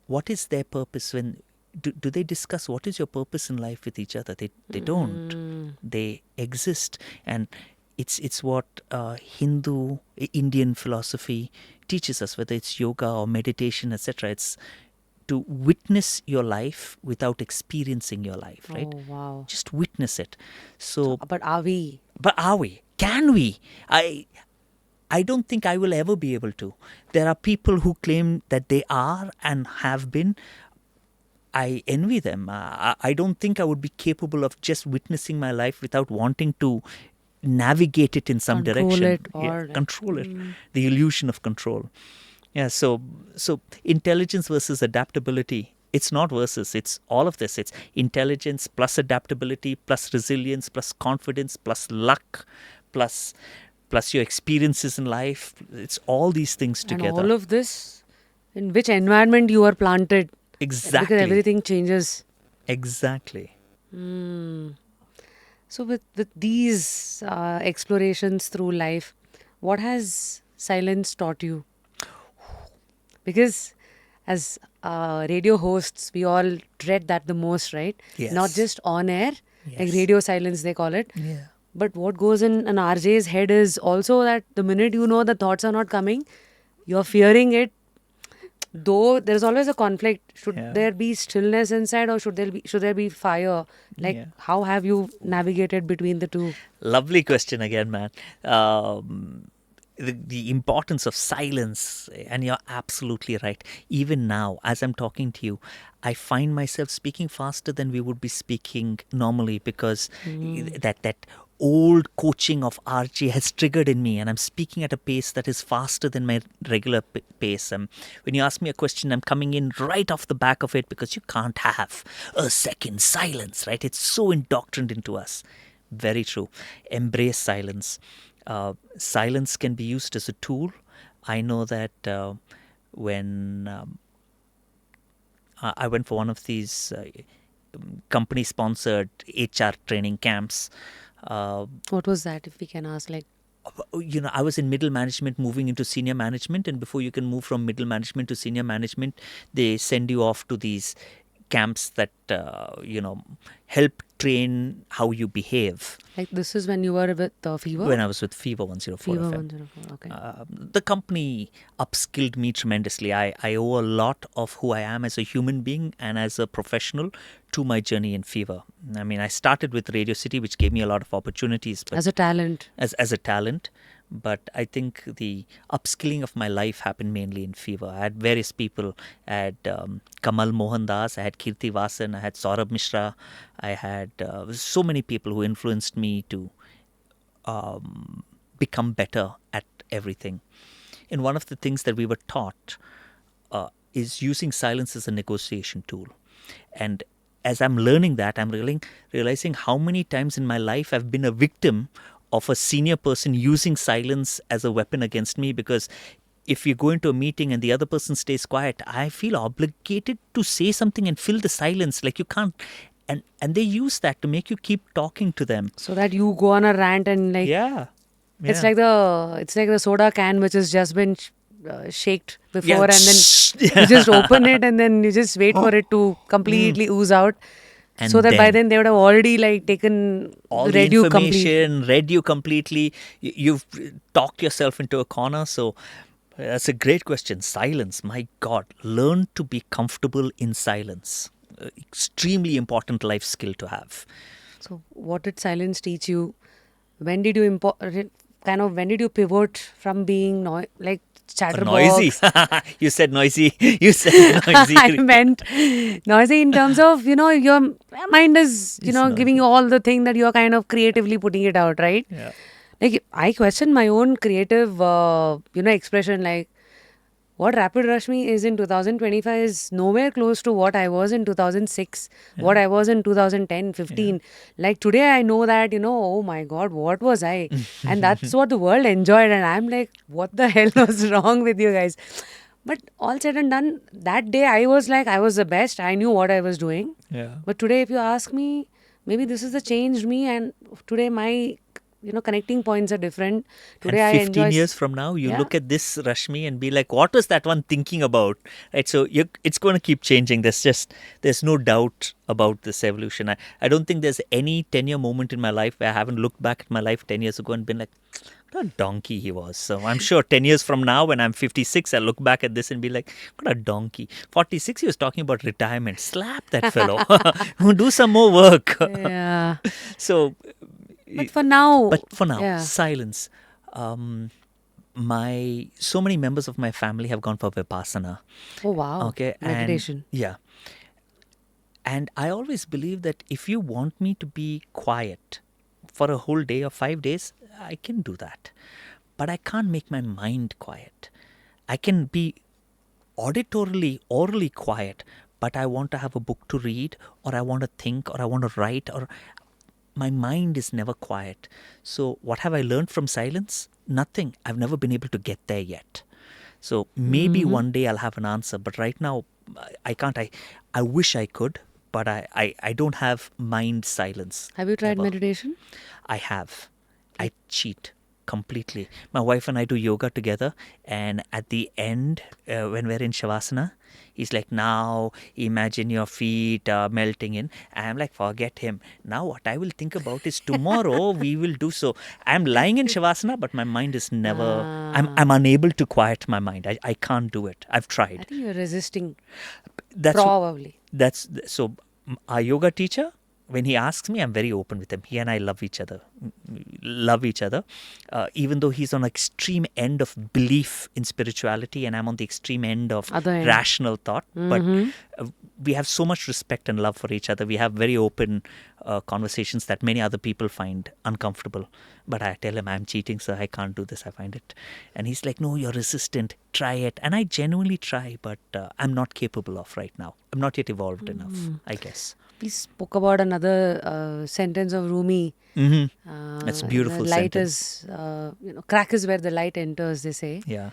what is their purpose? When do they discuss what is your purpose in life with each other? They don't. They exist, and it's what Hindu, Indian philosophy teaches us, whether it's yoga or meditation, etc. It's to witness your life without experiencing your life, right? Oh, wow. Just witness it. So, But are we? Can we? I don't think I will ever be able to. There are people who claim that they are and have been. I envy them. I don't think I would be capable of just witnessing my life without wanting to navigate it in some direction. Control it. The illusion of control. Yeah, so intelligence versus adaptability. It's not versus, it's all of this. It's intelligence plus adaptability plus resilience plus confidence plus luck plus your experiences in life. It's all these things together. And all of this, in which environment you are planted. Exactly. Because everything changes. Exactly. So with these explorations through life, what has silence taught you? Because as radio hosts, we all dread that the most, right? Yes. Not just on air, Yes. like radio silence they call it. Yeah. But what goes in an RJ's head is also that the minute you know the thoughts are not coming, you're fearing it. Though there's always a conflict. Should there be stillness inside, or should there be fire? Like, how have you navigated between the two? Lovely question again, man. The importance of silence, and you're absolutely right. Even now, as I'm talking to you, I find myself speaking faster than we would be speaking normally because that old coaching of RJ has triggered in me, and I'm speaking at a pace that is faster than my regular pace. When you ask me a question, I'm coming in right off the back of it because you can't have a second silence, right? It's so indoctrinated into us. Very true. Embrace silence. Silence can be used as a tool. I know that when I went for one of these company-sponsored HR training camps. What was that, if we can ask? Like, I was in middle management moving into senior management, and before you can move from middle management to senior management, they send you off to these camps that help train how you behave. Like, this is when you were with Fever? When I was with Fever 104 Fever FM. 104, okay. The company upskilled me tremendously. I owe a lot of who I am as a human being and as a professional to my journey in Fever. I mean, I started with Radio City, which gave me a lot of opportunities. But as a talent. As a talent. But I think the upskilling of my life happened mainly in Fever. I had various people. I had Kamal Mohandas, I had Kirti Vasan, I had Saurabh Mishra. I had so many people who influenced me to become better at everything. And one of the things that we were taught is using silence as a negotiation tool. And as I'm learning that, I'm realizing how many times in my life I've been a victim of a senior person using silence as a weapon against me, because if you go into a meeting and the other person stays quiet, I feel obligated to say something and fill the silence. Like you can't, and they use that to make you keep talking to them. So that you go on a rant and like Yeah. it's like the soda can which has just been shaked before, Yeah. and then you just open it and then you just wait for it to completely ooze out, And so that by then they would have already like taken all the read you complete. information, read you completely. You've talked yourself into a corner. So that's a great question. Silence, my God, learn to be comfortable in silence. Extremely important life skill to have. So what did silence teach you? When did you when did you pivot from being like Noisy. chatterbox? You said noisy. You said noisy. I meant noisy in terms of, your mind is, It's noisy. giving you all the thing that you're kind of creatively putting it out, right? Yeah. Like, I question my own creative, expression. Like, what Rapid Rush Me is in 2025 is nowhere close to what I was in 2006, what I was in 2010, 15. Like, today I know that, oh my God, what was I? And that's what the world enjoyed. And I'm like, what the hell was wrong with you guys? But all said and done, that day I was like, I was the best. I knew what I was doing. Yeah. But today, if you ask me, maybe this is the changed me. And today my, connecting points are different. Today I And 15 enjoy. years from now, you Yeah. look at this Rashmi and be like, what was that one thinking about? Right. So it's going to keep changing. There's no doubt about this evolution. I don't think there's any 10-year moment in my life where I haven't looked back at my life 10 years ago and been like, what a donkey he was. So I'm sure 10 years from now, when I'm 56, I'll look back at this and be like, what a donkey. 46, he was talking about retirement. Slap that fellow. Do some more work. Yeah. So, But for now. Yeah. silence. So many members of my family have gone for Vipassana. Oh, wow. Okay. Meditation. Yeah. And I always believe that if you want me to be quiet for a whole day or 5 days, I can do that. But I can't make my mind quiet. I can be orally quiet, but I want to have a book to read, or I want to think, or I want to write, or my mind is never quiet. So what have I learned from silence? Nothing. I've never been able to get there yet. So maybe one day I'll have an answer, but right now I can't. I wish I could, but I don't have mind silence. Have you tried ever. meditation? I have. I cheat completely. My wife and I do yoga together, and at the end, when we're in Shavasana, he's like, now imagine your feet melting in. I'm like, forget him. Now what I will think about is tomorrow we will do so. I'm lying in Shavasana, but my mind is never, I'm unable to quiet my mind. I can't do it. I've I tried. think you're resisting. That's Probably. so our yoga teacher, when he asks me, I'm very open with him. He and I love each other. Even though he's on extreme end of belief in spirituality and I'm on the extreme end of Other end. rational thought. But we have so much respect and love for each other. We have very open conversations that many other people find uncomfortable. But I tell him, I'm cheating, sir. I can't do this. I find it. And he's like, no, you're resistant. Try it. And I genuinely try, but I'm not capable of right now. I'm not yet evolved enough, I guess. We spoke about another sentence of Rumi. That's a beautiful The light sentence. is, crack is where the light enters, they say. Yeah.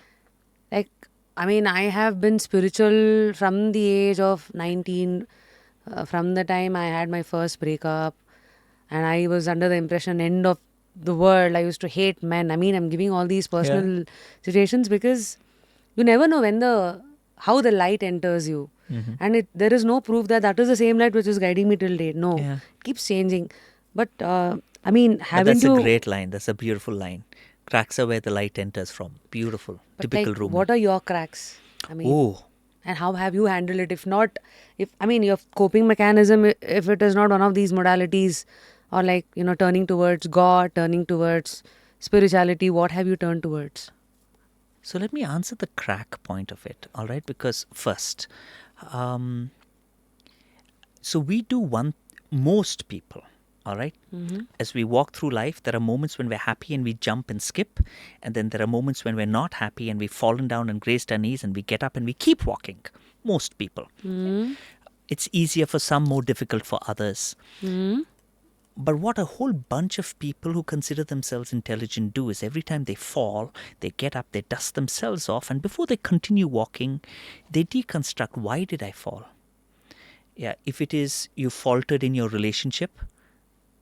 Like, I mean, I have been spiritual from the age of 19, from the time I had my first breakup, and I was under the impression end of the world. I used to hate men. I mean, I'm giving all these personal situations because you never know how the light enters you. And there is no proof that is the same light which is guiding me till date. No, Yeah. it keeps changing. But I mean, But haven't that's you? a great line. That's a beautiful line. Cracks are where the light enters from. Beautiful. But Typical like, Rumi. what are your cracks? I mean, Oh, and how have you handled it? Your coping mechanism, if it is not one of these modalities, or like, turning towards God, turning towards spirituality, what have you turned towards? so let me answer the crack point of it. All right. Because first, so we do most people. All right. As we walk through life, there are moments when we're happy and we jump and skip. And then there are moments when we're not happy and we've fallen down and grazed our knees and we get up and we keep walking. Most people. It's easier for some, more difficult for others. But what a whole bunch of people who consider themselves intelligent do is every time they fall, they get up, they dust themselves off, and before they continue walking, they deconstruct, why did I fall? Yeah, if it is you faltered in your relationship,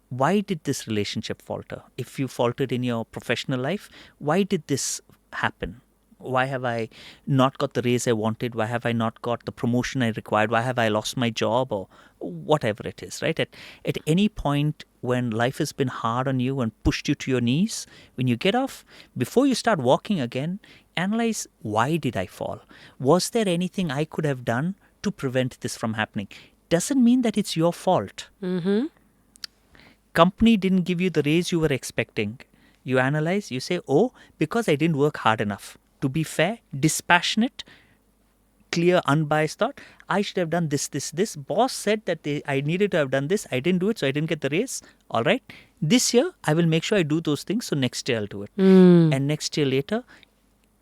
why did this relationship falter? If you faltered in your professional life, why did this happen? Why have I not got the raise I wanted? Why have I not got the promotion I required? Why have I lost my job or whatever it is, right? At any point when life has been hard on you and pushed you to your knees, when you get off, before you start walking again, analyze, why did I fall? Was there anything I could have done to prevent this from happening? Doesn't mean that it's your fault. Company didn't give you the raise you were expecting. You analyze, you say, oh, because I didn't work hard enough. To be fair, dispassionate, clear, unbiased thought, I should have done this. Boss said that I needed to have done this. I didn't do it, so I didn't get the raise. All right. This year, I will make sure I do those things, so next year I'll do it. And next year later,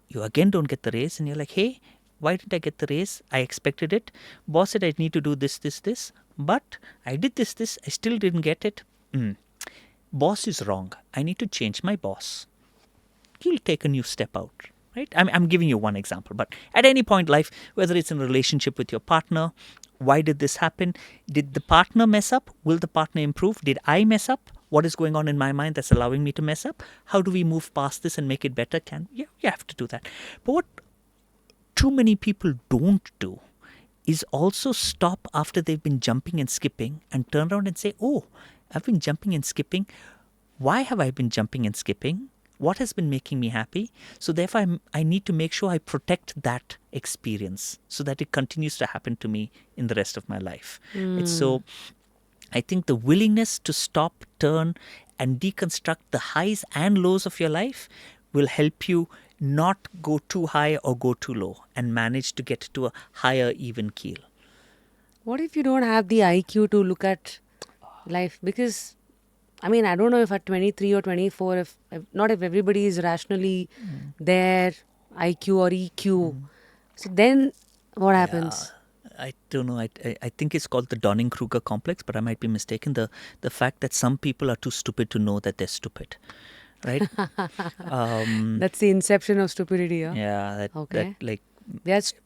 you again don't get the raise, and you're like, hey, why didn't I get the raise? I expected it. Boss said I need to do this. But I did this. I still didn't get it. Boss is wrong. I need to change my boss. You'll take a new step out. Right? I'm giving you one example, but at any point in life, whether it's in a relationship with your partner, why did this happen? Did the partner mess up? Will the partner improve? Did I mess up? What is going on in my mind that's allowing me to mess up? How do we move past this and make it better? You have to do that. But what too many people don't do is also stop after they've been jumping and skipping and turn around and say, oh, I've been jumping and skipping. Why have I been jumping and skipping? What has been making me happy? So therefore, I need to make sure I protect that experience so that it continues to happen to me in the rest of my life. And so I think the willingness to stop, turn, and deconstruct the highs and lows of your life will help you not go too high or go too low and manage to get to a higher even keel. What if you don't have the IQ to look at life? Because I mean, I don't know if at 23 or 24, if everybody is rationally there, IQ or EQ. So then what happens? I don't know. I think it's called the Dunning-Kruger complex, but I might be mistaken. The fact that some people are too stupid to know that they're stupid, right? That's the inception of stupidity, yeah? Yeah. Okay. That like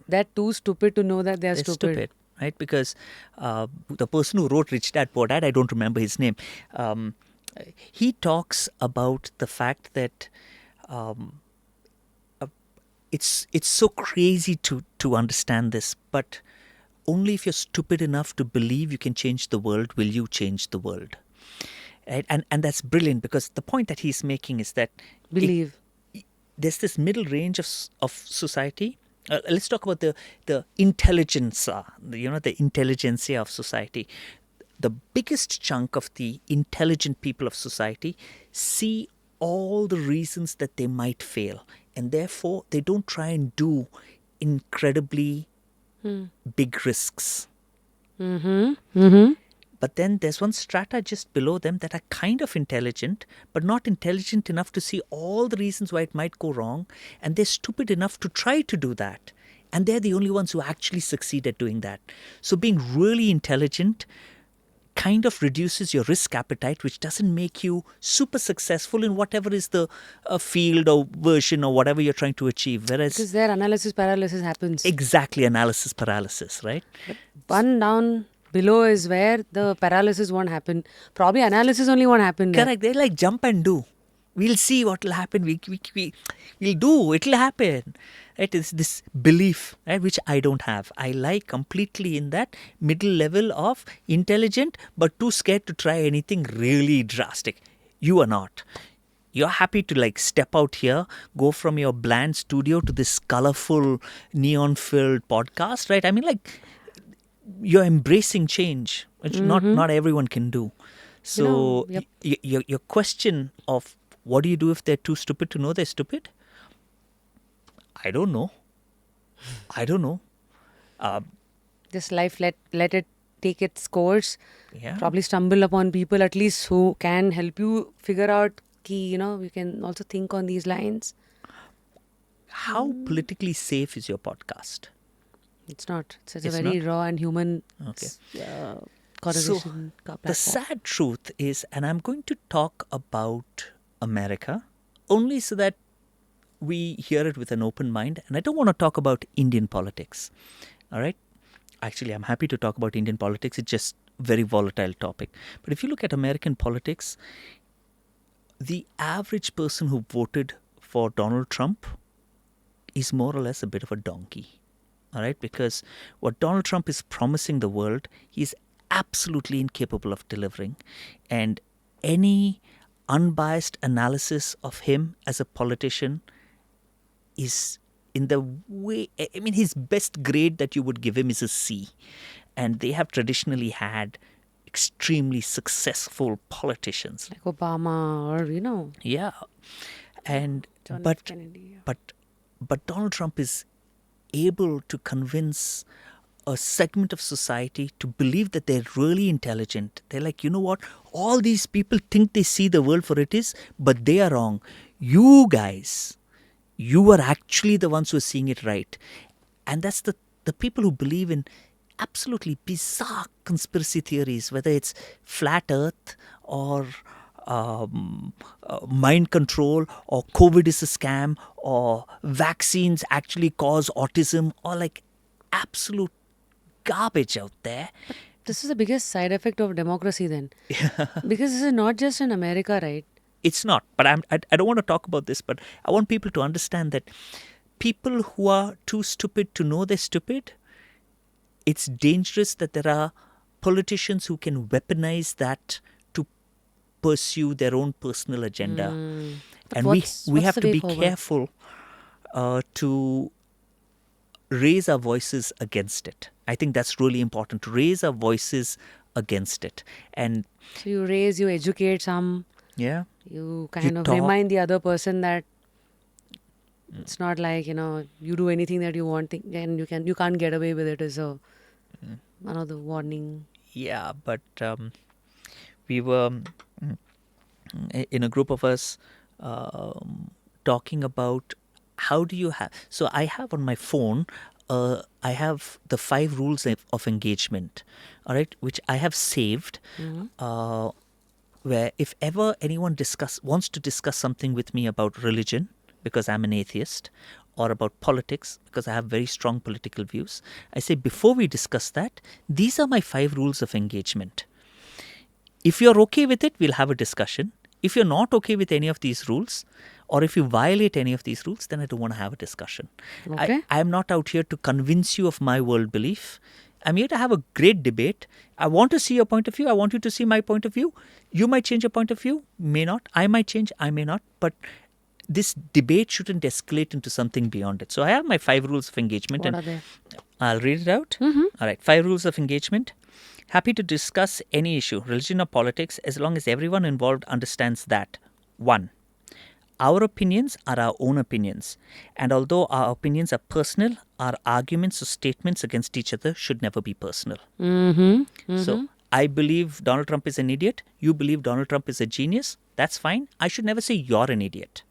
They're too stupid to know that they're stupid. Right? Because the person who wrote Rich Dad Poor Dad, I don't remember his name. He talks about the fact that it's so crazy to understand this, but only if you're stupid enough to believe you can change the world will you change the world. Right? And that's brilliant, because the point that he's making is that Believe. There's this middle range of society. Let's talk about the intelligentsia, the intelligentsia of society. The biggest chunk of the intelligent people of society see all the reasons that they might fail, and therefore they don't try and do incredibly big risks. But then there's one strata just below them that are kind of intelligent, but not intelligent enough to see all the reasons why it might go wrong, and they're stupid enough to try to do that. And they're the only ones who actually succeed at doing that. So being really intelligent kind of reduces your risk appetite, which doesn't make you super successful in whatever is the field or version or whatever you're trying to achieve. Whereas Because their analysis paralysis happens. Exactly, analysis paralysis, right? One down below is where the paralysis won't happen. Probably analysis only won't happen there. Correct. They like jump and do. We'll see what will happen. We'll do. It'll happen. Right? It's this belief, right, which I don't have. I lie completely in that middle level of intelligent but too scared to try anything really drastic. You are not. You're happy to like step out here, go from your bland studio to this colorful, neon-filled podcast, right? I mean, like, you're embracing change, which not everyone can do. So your question of what do you do if they're too stupid to know they're stupid? I don't know. Just life, let it take its course. Yeah. Probably stumble upon people at least who can help you figure out you can also think on these lines. How politically safe is your podcast? It's not. It's a It's very not? raw and human. Okay. conversation The platform. sad truth is, and I'm going to talk about America only so that we hear it with an open mind. And I don't want to talk about Indian politics. All right. Actually, I'm happy to talk about Indian politics. It's just very volatile topic. But if you look at American politics, the average person who voted for Donald Trump is more or less a bit of a donkey. All right, because what Donald Trump is promising the world, he's absolutely incapable of delivering. And any unbiased analysis of him as a politician is in the way, I mean, his best grade that you would give him is a C. And they have traditionally had extremely successful politicians. Like Obama or, Yeah. And John F. but Kennedy. but Donald Trump is able to convince a segment of society to believe that they're really intelligent. They're like, you know what? All these people think they see the world for it is, but they are wrong. You guys, you are actually the ones who are seeing it right. And that's the people who believe in absolutely bizarre conspiracy theories, whether it's flat earth or mind control, or COVID is a scam, or vaccines actually cause autism, or like absolute garbage out there. This is the biggest side effect of democracy then. Because this is not just in America, right? It's not, but I don't want to talk about this, but I want people to understand that people who are too stupid to know they're stupid, it's dangerous that there are politicians who can weaponize that to pursue their own personal agenda. But And what's we have the to way be forward? careful to raise our voices against it. I think that's really important, to raise our voices against it. And So you raise, you educate some, yeah, you kind of talk. remind the other person that it's not like, you do anything that you want and you can't get away with it is another warning. Yeah, but we were in a group of us talking about how do you have. So I have on my phone, I have the 5 rules of engagement, all right, which I have saved. Where if ever anyone wants to discuss something with me about religion, because I'm an atheist, or about politics, because I have very strong political views, I say, before we discuss that, these are my 5 rules of engagement. If you're okay with it, we'll have a discussion. If you're not okay with any of these rules, or if you violate any of these rules, then I don't want to have a discussion. Okay. I'm not out here to convince you of my world belief. I'm here to have a great debate. I want to see your point of view. I want you to see my point of view. You might change your point of view, may not. I might change, I may not. But this debate shouldn't escalate into something beyond it. So I have my 5 rules of engagement. What are they? I'll read it out. All right. 5 rules of engagement. Happy to discuss any issue, religion or politics, as long as everyone involved understands that. 1. Our opinions are our own opinions. And although our opinions are personal, our arguments or statements against each other should never be personal. So I believe Donald Trump is an idiot. You believe Donald Trump is a genius. That's fine. I should never say you're an idiot.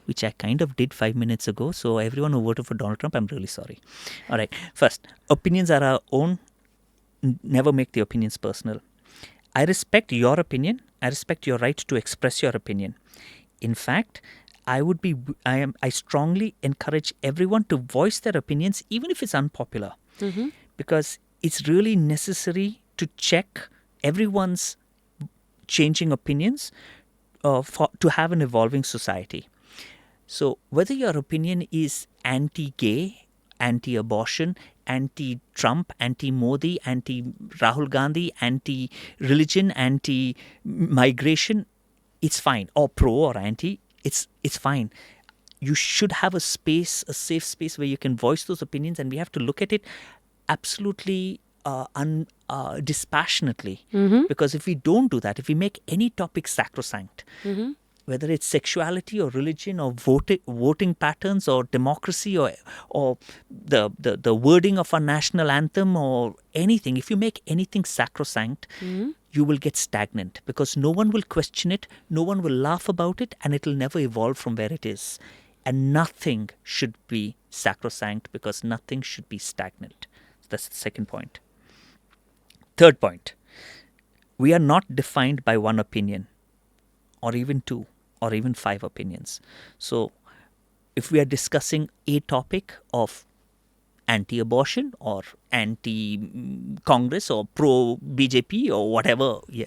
Which I kind of did 5 minutes ago. So everyone who voted for Donald Trump, I'm really sorry. All right. First, opinions are our own. Never make the opinions personal. I respect your opinion. I respect your right to express your opinion. In fact, I strongly encourage everyone to voice their opinions, even if it's unpopular, because it's really necessary to check everyone's changing opinions to have an evolving society. So whether your opinion is anti-gay, anti-abortion, anti-Trump, anti-Modi, anti-Rahul Gandhi, anti-religion, anti-migration, it's fine. Or pro or anti, it's fine. You should have a safe space where you can voice those opinions, and we have to look at it absolutely dispassionately. Because if we don't do that, if we make any topic sacrosanct, whether it's sexuality or religion or voting patterns or democracy or the wording of our national anthem or anything, if you make anything sacrosanct, you will get stagnant, because no one will question it, no one will laugh about it, and it will never evolve from where it is. And nothing should be sacrosanct, because nothing should be stagnant. That's the second point. Third point, we are not defined by one opinion, or even two, or even five opinions. So, if we are discussing a topic of anti-abortion or anti-Congress or pro-BJP or whatever, yeah,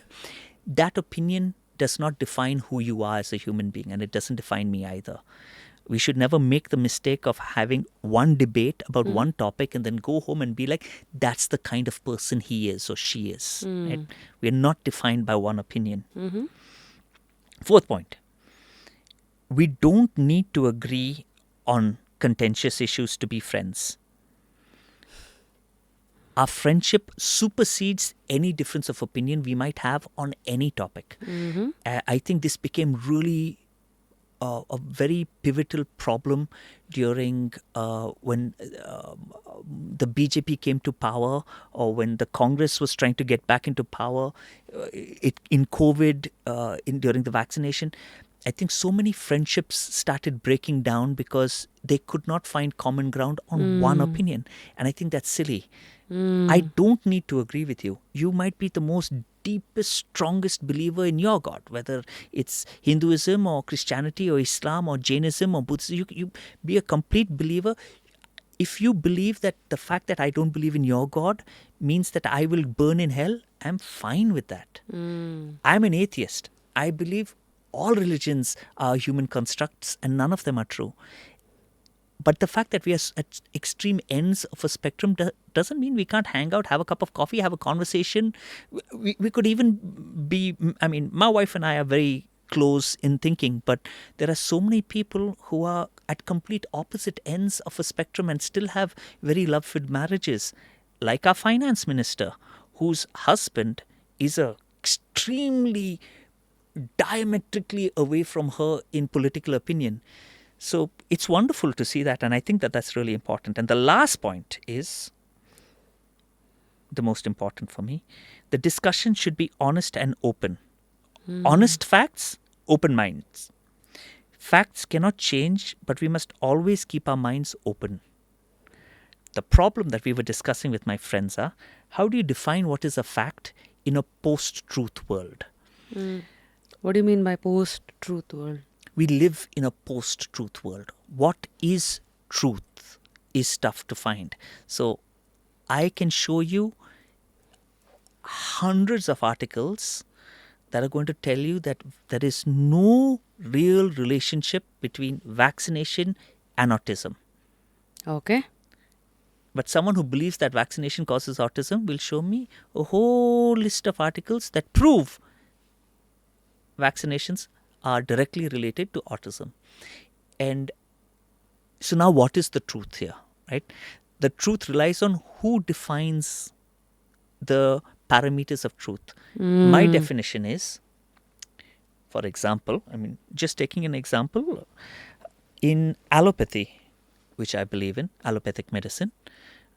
that opinion does not define who you are as a human being, and it doesn't define me either. We should never make the mistake of having one debate about one topic and then go home and be like, that's the kind of person he is or she is. Right? We are not defined by one opinion. Fourth point, we don't need to agree on contentious issues to be friends. Our friendship supersedes any difference of opinion we might have on any topic. I think this became really a very pivotal problem during when the BJP came to power, or when the Congress was trying to get back into power. In COVID, during the vaccination, I think so many friendships started breaking down because they could not find common ground on one opinion, and I think that's silly. I don't need to agree with you. You might be the most deepest, strongest believer in your God, whether it's Hinduism or Christianity or Islam or Jainism or Buddhism. You be a complete believer. If you believe that the fact that I don't believe in your God means that I will burn in hell, I'm fine with that. I'm an atheist. I believe all religions are human constructs and none of them are true. But the fact that we are at extreme ends of a spectrum doesn't mean we can't hang out, have a cup of coffee, have a conversation. We could even be, I mean, my wife and I are very close in thinking, but there are so many people who are at complete opposite ends of a spectrum and still have very love-filled marriages. Like our finance minister, whose husband is extremely diametrically away from her in political opinion. So it's wonderful to see that, and I think that that's really important. And the last point is the most important for me. The discussion should be honest and open. Honest facts, open minds. Facts cannot change, but we must always keep our minds open. The problem that we were discussing with my friends are, how do you define what is a fact in a post-truth world? What do you mean by post-truth world? We live in a post-truth world. What is truth is tough to find. So I can show you hundreds of articles that are going to tell you that there is no real relationship between vaccination and autism. Okay. But someone who believes that vaccination causes autism will show me a whole list of articles that prove vaccinations are directly related to autism. And so now what is the truth here, right? The truth relies on who defines the parameters of truth. My definition is, for example, just taking an example, in allopathy, which I believe in, allopathic medicine,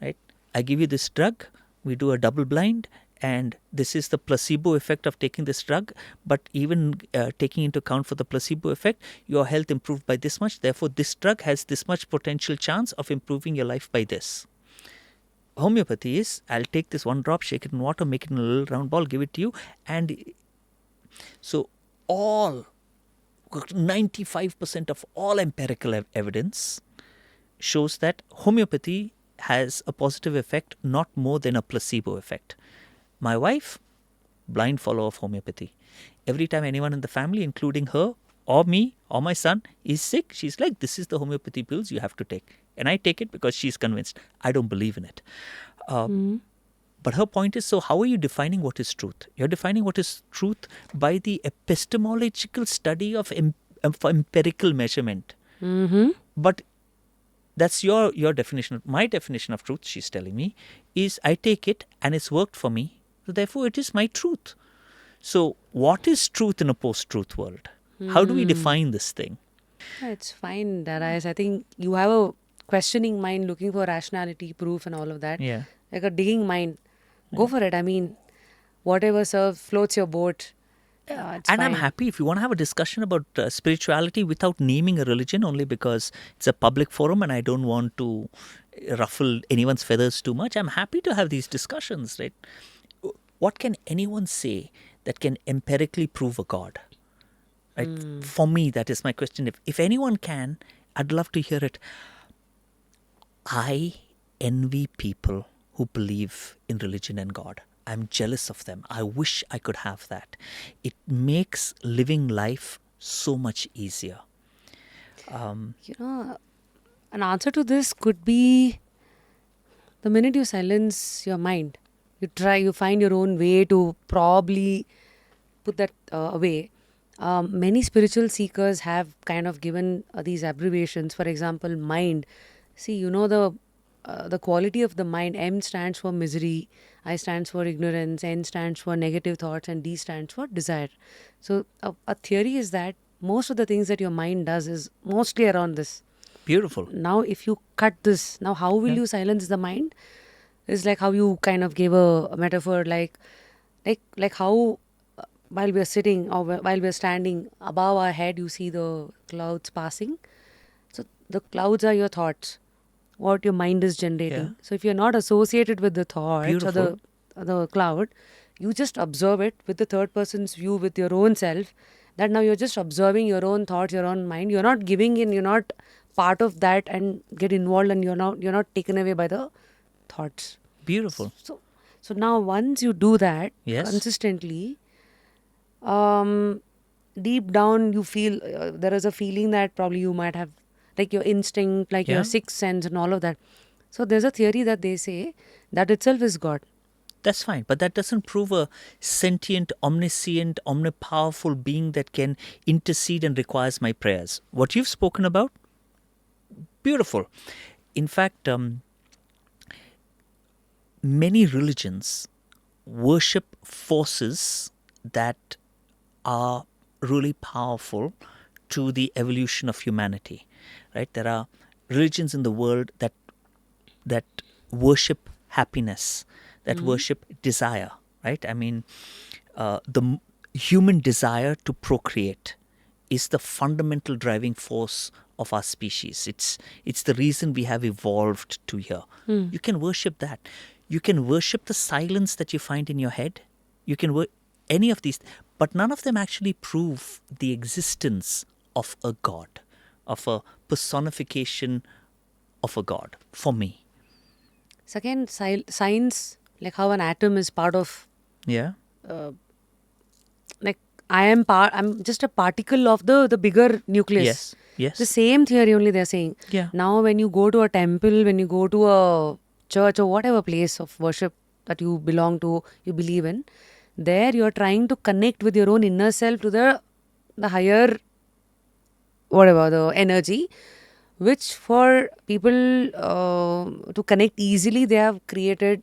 right? I give you this drug, we do a double blind, and this is the placebo effect of taking this drug. But even taking into account for the placebo effect, your health improved by this much. Therefore, this drug has this much potential chance of improving your life by this. Homeopathy is, I'll take this one drop, shake it in water, make it in a little round ball, give it to you. And so 95% of all empirical evidence shows that homeopathy has a positive effect, not more than a placebo effect. My wife, blind follower of homeopathy. Every time anyone in the family, including her or me or my son, is sick, she's like, this is the homeopathy pills you have to take. And I take it because she's convinced. I don't believe in it. But her point is, so how are you defining what is truth? You're defining what is truth by the epistemological study of empirical measurement. But that's your definition. My definition of truth, she's telling me, is I take it and it's worked for me. So therefore, it is my truth. So what is truth in a post-truth world? How do we define this thing? It's fine, Darius. I think you have a questioning mind looking for rationality, proof and all of that. Yeah. Like a digging mind. Go for it. I mean, whatever floats your boat. It's And I'm fine. happy if you want to have a discussion about spirituality without naming a religion, only because it's a public forum and I don't want to ruffle anyone's feathers too much. I'm happy to have these discussions, right? what can anyone say that can empirically prove a God? Right? For me, that is my question. If anyone can, I'd love to hear it. I envy people who believe in religion and God. I'm jealous of them. I wish I could have that. It makes living life so much easier. You know, an answer to this could be the minute you silence your mind, you find your own way to probably put that away. Many spiritual seekers have kind of given these abbreviations. For example, mind. See, the quality of the mind. M stands for misery, I stands for ignorance, N stands for negative thoughts, and D stands for desire. So, a theory is that most of the things that your mind does is mostly around this. Beautiful. Now, if you cut this, now how will you silence the mind? Is like how you kind of gave a metaphor, like how while we are sitting or while we are standing above our head, you see the clouds passing. So the clouds are your thoughts, what your mind is generating. Yeah. So if you're not associated with the thoughts Beautiful. or the cloud, you just observe it with the third person's view, with your own self. That now you're just observing your own thoughts, your own mind. You're not giving in. You're not part of that and get involved, and you're not taken away by the thoughts. Beautiful. So now once you do that Yes. consistently, deep down you feel there is a feeling that probably you might have, like your instinct, like Yeah. your sixth sense and all of that. So there's a theory that they say that itself is God. That's fine, but that doesn't prove a sentient, omniscient, omnipowerful being that can intercede and requires my prayers. What you've spoken about, beautiful. In fact, many religions worship forces that are really powerful to the evolution of humanity. Right? There are religions in the world that worship happiness, that worship desire, right? I mean, human desire to procreate is the fundamental driving force of our species. It's the reason we have evolved to here. You can worship that. You can worship the silence that you find in your head. You can any of these, but none of them actually prove the existence of a God, of a personification of a God, for me. Second, science, like how an atom is part of, Yeah. like I'm just a particle of the bigger nucleus. Yes. Yes. The same theory only they're saying. Yeah. Now when you go to a temple, when you go to a church or whatever place of worship that you belong to, you believe in, there you're trying to connect with your own inner self to the higher, whatever, the energy, which for people to connect easily, they have created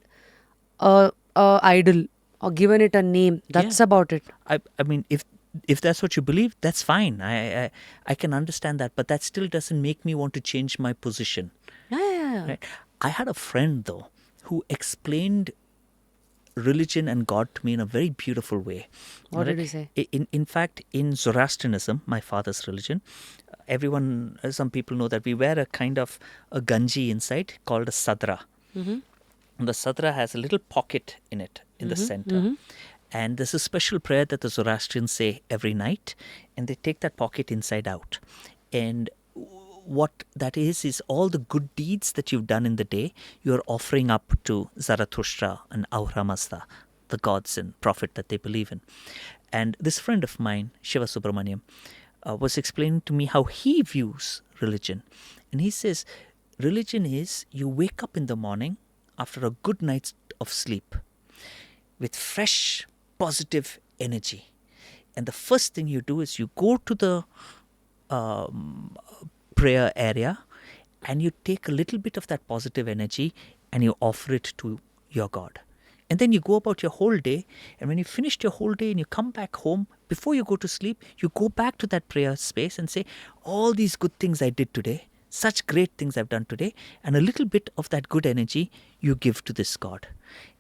a idol or given it a name. That's Yeah. about it. I mean, if that's what you believe, that's fine. I can understand that, but that still doesn't make me want to change my position. Yeah. Right? I had a friend though who explained religion and God to me in a very beautiful way. What did he say? In fact, in Zoroastrianism, my father's religion, some people know that we wear a kind of a ganji inside called a sadra. And the sadra has a little pocket in it in the center. And there's a special prayer that the Zoroastrians say every night, and they take that pocket inside out. And what that is all the good deeds that you've done in the day, you're offering up to Zarathustra and Ahura Mazda, the gods and prophet that they believe in. And this friend of mine, Shiva Subramaniam, was explaining to me how he views religion. And he says, religion is you wake up in the morning after a good night of sleep with fresh, positive energy. And the first thing you do is you go to the prayer area and you take a little bit of that positive energy and you offer it to your God. And then you go about your whole day, and when you finished your whole day and you come back home, before you go to sleep, you go back to that prayer space and say, all these good things I did today, such great things I've done today, and a little bit of that good energy you give to this God.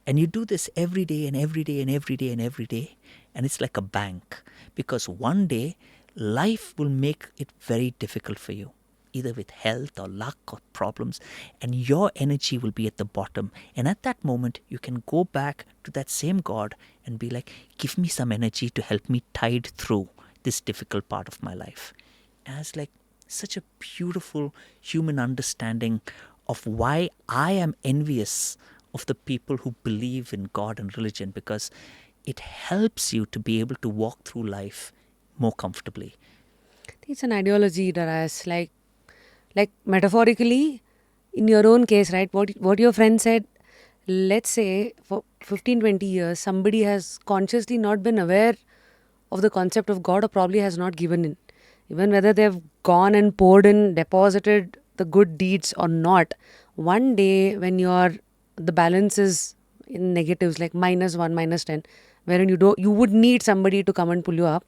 And you do this every day and every day and every day and every day, and it's like a bank, because one day life will make it very difficult for you. either with health or luck or problems, and your energy will be at the bottom. And at that moment, you can go back to that same God and be like, give me some energy to help me tide through this difficult part of my life. As like such a beautiful human understanding of why I am envious of the people who believe in God and religion, because it helps you to be able to walk through life more comfortably. It's an ideology, Darius. Like metaphorically, in your own case, right? What your friend said. Let's say for 15, 20 years, somebody has consciously not been aware of the concept of God, or probably has not given in. Even whether they've gone and poured in, deposited the good deeds or not, one day when the balance is in negatives, like -1, -10, wherein you would need somebody to come and pull you up.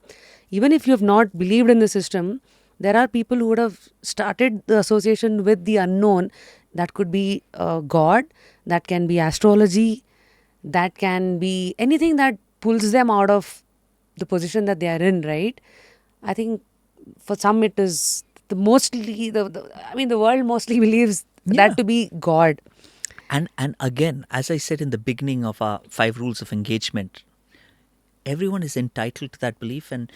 Even if you have not believed in the system, there are people who would have started the association with the unknown. That could be God, that can be astrology, that can be anything that pulls them out of the position that they are in, right? I think for some it is the world mostly believes Yeah. that to be God. And again, as I said in the beginning of our 5 rules of engagement, everyone is entitled to that belief, and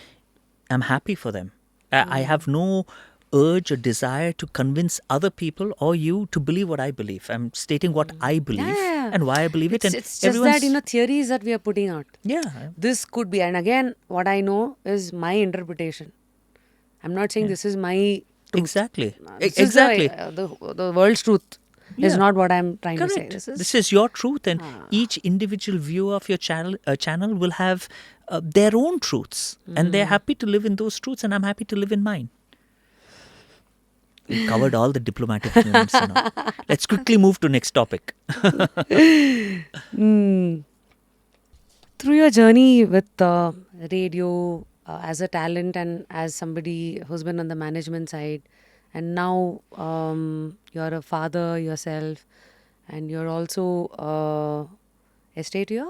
I'm happy for them. I have no urge or desire to convince other people or you to believe what I believe. I'm stating what I believe Yeah. and why I believe it. And It's just that, theories that we are putting out. yeah, This could be, and again, what I know is my interpretation. I'm not saying this is my truth. exactly. This Exactly. is the world's truth. Is Yeah. not what I'm trying to say. Correct. This is your truth, and each individual viewer of your channel will have their own truths, and they're happy to live in those truths, and I'm happy to live in mine. We covered all the diplomatic movements. Let's quickly move to next topic. Through your journey with radio as a talent and as somebody who's been on the management side, and now you're a father yourself, and you're also estateer?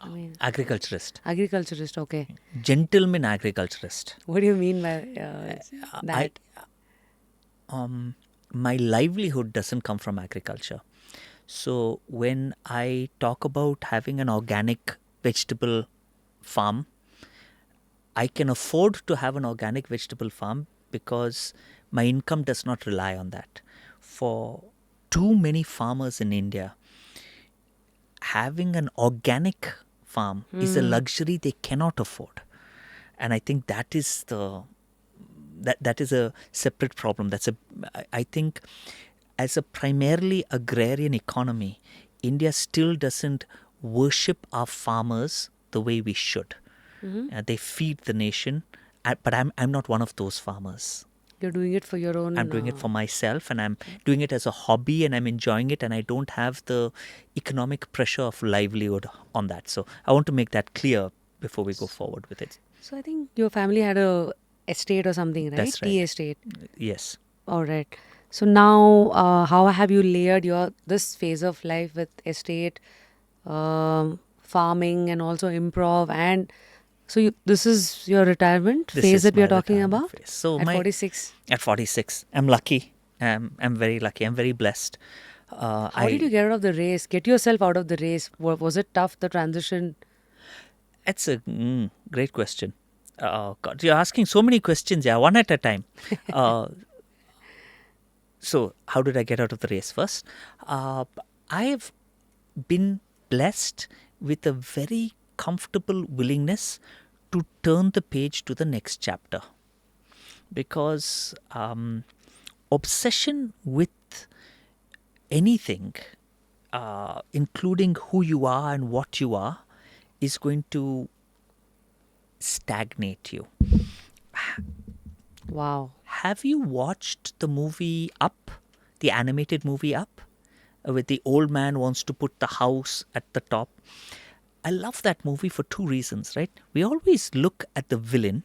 I mean, Agriculturist. agriculturist, okay. Gentleman agriculturist. What do you mean by that? My livelihood doesn't come from agriculture. So when I talk about having an organic vegetable farm, I can afford to have an organic vegetable farm because my income does not rely on that. For too many farmers in India, having an organic farm is a luxury they cannot afford. And I think that is that is a separate problem. I think as a primarily agrarian economy, India still doesn't worship our farmers the way we should. They feed the nation, but I'm not one of those farmers. You're doing it for your own. I'm doing it for myself, and I'm doing it as a hobby, and I'm enjoying it, and I don't have the economic pressure of livelihood on that. So I want to make that clear before we go forward with it. So I think your family had a estate or something, right? That's right. Tea estate. Yes. All right. So now, how have you layered this phase of life with estate, farming, and also improv? And so this is your retirement This phase is that we my are talking retirement about. phase. So at my- 46. At 46, I'm lucky. I'm very lucky. I'm very blessed. How did you get out of the race? Get yourself out of the race. Was it tough, the transition? That's a great question. God, you're asking so many questions, one at a time. So, how did I get out of the race first? I have been blessed with a very comfortable willingness to turn the page to the next chapter. Because obsession with anything, including who you are and what you are, is going to stagnate you. Wow. Have you watched the movie Up, the animated movie Up, with the old man wants to put the house at the top? I love that movie for 2 reasons, right? We always look at the villain.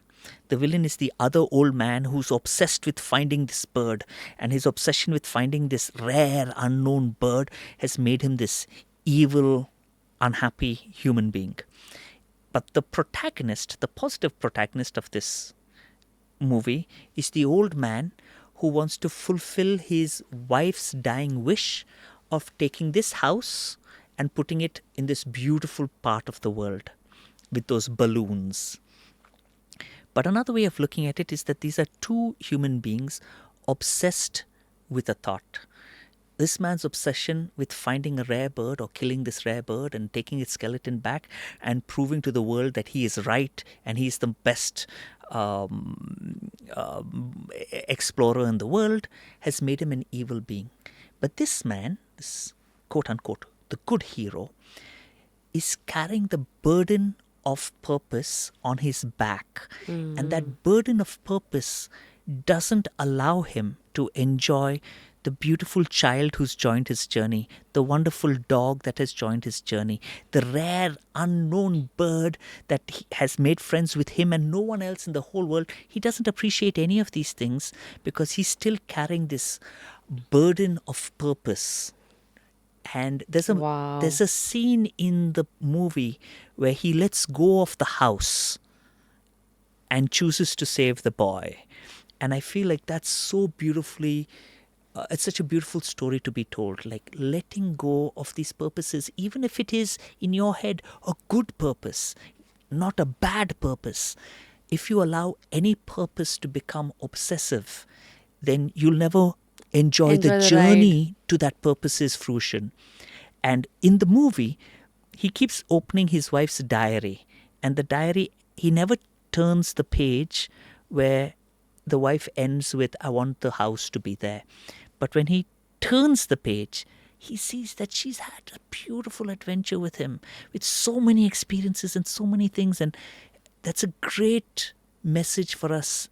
The villain is the other old man who's obsessed with finding this bird, and his obsession with finding this rare, unknown bird has made him this evil, unhappy human being. But the protagonist, the positive protagonist of this movie, is the old man who wants to fulfill his wife's dying wish of taking this house and putting it in this beautiful part of the world with those balloons. But another way of looking at it is that these are two human beings obsessed with a thought. This man's obsession with finding a rare bird or killing this rare bird and taking its skeleton back and proving to the world that he is right and he is the best explorer in the world has made him an evil being. But this man, this quote unquote, the good hero, is carrying the burden of purpose on his back. And that burden of purpose doesn't allow him to enjoy the beautiful child who's joined his journey, the wonderful dog that has joined his journey, the rare unknown bird that has made friends with him and no one else in the whole world. He doesn't appreciate any of these things because he's still carrying this burden of purpose. And there's a scene in the movie where he lets go of the house and chooses to save the boy. And I feel like that's so beautifully, it's such a beautiful story to be told. Like letting go of these purposes, even if it is in your head a good purpose, not a bad purpose. If you allow any purpose to become obsessive, then you'll never enjoy the journey to that purpose's fruition. And in the movie, he keeps opening his wife's diary. And the diary, he never turns the page where the wife ends with, I want the house to be there. But when he turns the page, he sees that she's had a beautiful adventure with him, with so many experiences and so many things. And that's a great message for us.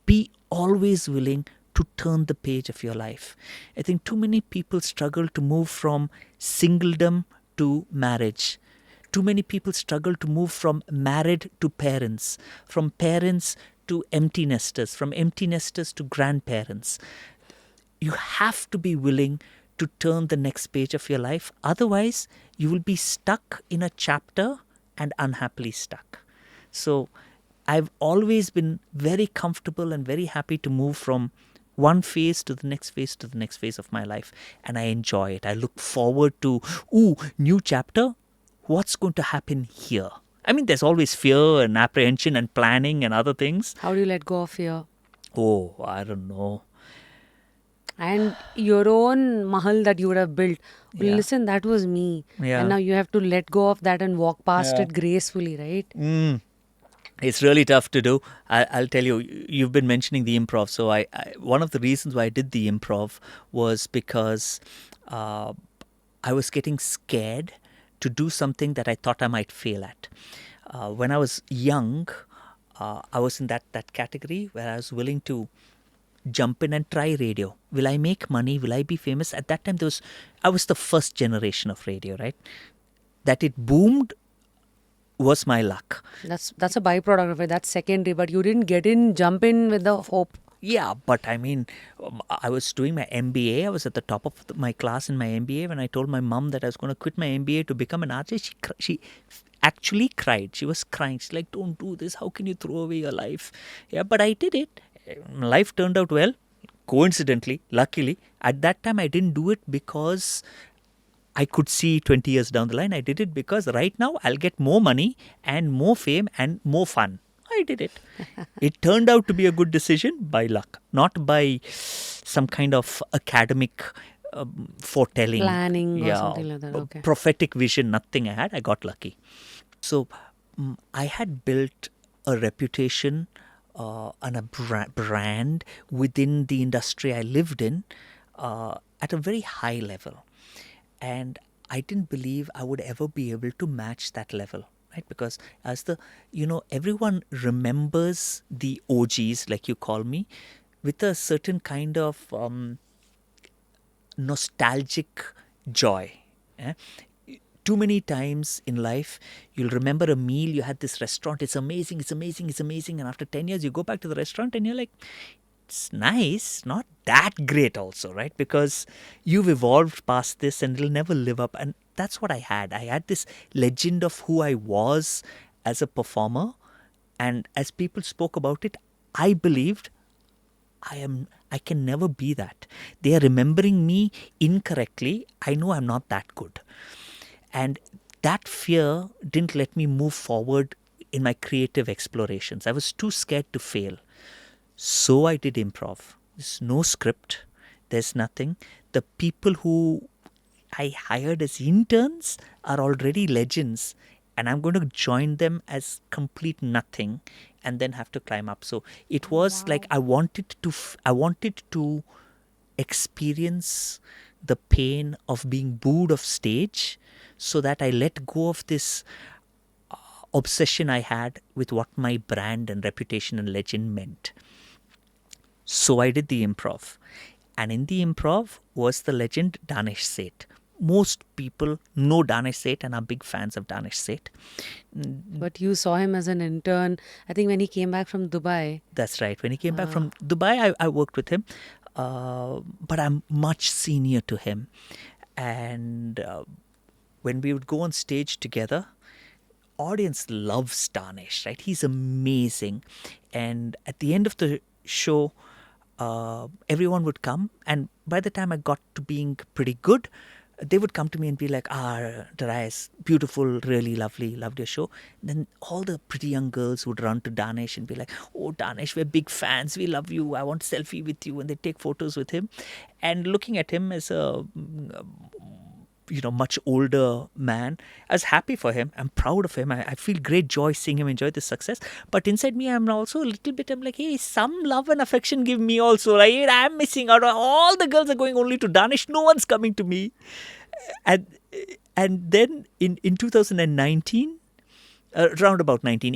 Be always willing to turn the page of your life. I think too many people struggle to move from singledom to marriage. Too many people struggle to move from married to parents, from parents to empty nesters, from empty nesters to grandparents. You have to be willing to turn the next page of your life. Otherwise, you will be stuck in a chapter and unhappily stuck. So I've always been very comfortable and very happy to move from one phase to the next phase to the next phase of my life. And I enjoy it. I look forward to, new chapter. What's going to happen here? I mean, there's always fear and apprehension and planning and other things. How do you let go of fear? Oh, I don't know. And your own mahal that you would have built. Yeah. Listen, that was me. Yeah. And now you have to let go of that and walk past it gracefully, right? It's really tough to do. I'll tell you, you've been mentioning the improv. So I one of the reasons why I did the improv was because I was getting scared to do something that I thought I might fail at. When I was young, I was in that category where I was willing to jump in and try radio. Will I make money? Will I be famous? At that time, I was the first generation of radio, right? That it boomed was my luck. That's a byproduct of it. That's secondary. But you didn't jump in with the hope. Yeah, but I mean, I was doing my MBA. I was at the top of my class in my MBA when I told my mom that I was going to quit my MBA to become an artist. She actually cried. She was crying. She's like, don't do this. How can you throw away your life? Yeah, but I did it. Life turned out well. Coincidentally, luckily, at that time I didn't do it because I could see 20 years down the line. I did it because right now I'll get more money and more fame and more fun. I did it. It turned out to be a good decision by luck, not by some kind of academic foretelling. Planning or something like that. Okay. Prophetic vision, nothing I had. I got lucky. So I had built a reputation and a brand within the industry I lived in at a very high level. And I didn't believe I would ever be able to match that level, right? Because everyone remembers the OGs, like you call me, with a certain kind of nostalgic joy. Too many times in life, you'll remember a meal, you had this restaurant, it's amazing, it's amazing, it's amazing. And after 10 years, you go back to the restaurant and you're like, it's nice, not that great also, right? Because you've evolved past this and it'll never live up. And that's what I had. I had this legend of who I was as a performer. And as people spoke about it, I believed I can never be that. They are remembering me incorrectly. I know I'm not that good. And that fear didn't let me move forward in my creative explorations. I was too scared to fail. So I did improv. There's no script, there's nothing. The people who I hired as interns are already legends, and I'm going to join them as complete nothing and then have to climb up. So it was like I wanted to experience the pain of being booed off stage so that I let go of this obsession I had with what my brand and reputation and legend meant. So I did the improv. And in the improv was the legend Danish Seth. Most people know Danish Seth and are big fans of Danish Seth. But you saw him as an intern, I think, when he came back from Dubai. That's right. When he came back from Dubai, I worked with him. But I'm much senior to him. And when we would go on stage together, audience loves Danish, right? He's amazing. And at the end of the show, everyone would come. And by the time I got to being pretty good, they would come to me and be like, Darius, beautiful, really lovely, loved your show. And then all the pretty young girls would run to Danish and be like, oh, Danish, we're big fans. We love you. I want a selfie with you. And they take photos with him. And looking at him as a much older man, I was happy for him. I'm proud of him. I feel great joy seeing him enjoy this success. But inside me, I'm also a little bit, I'm like, hey, some love and affection give me also. Like, I'm missing out. All the girls are going only to Danish. No one's coming to me. And then in 2019, around about 19,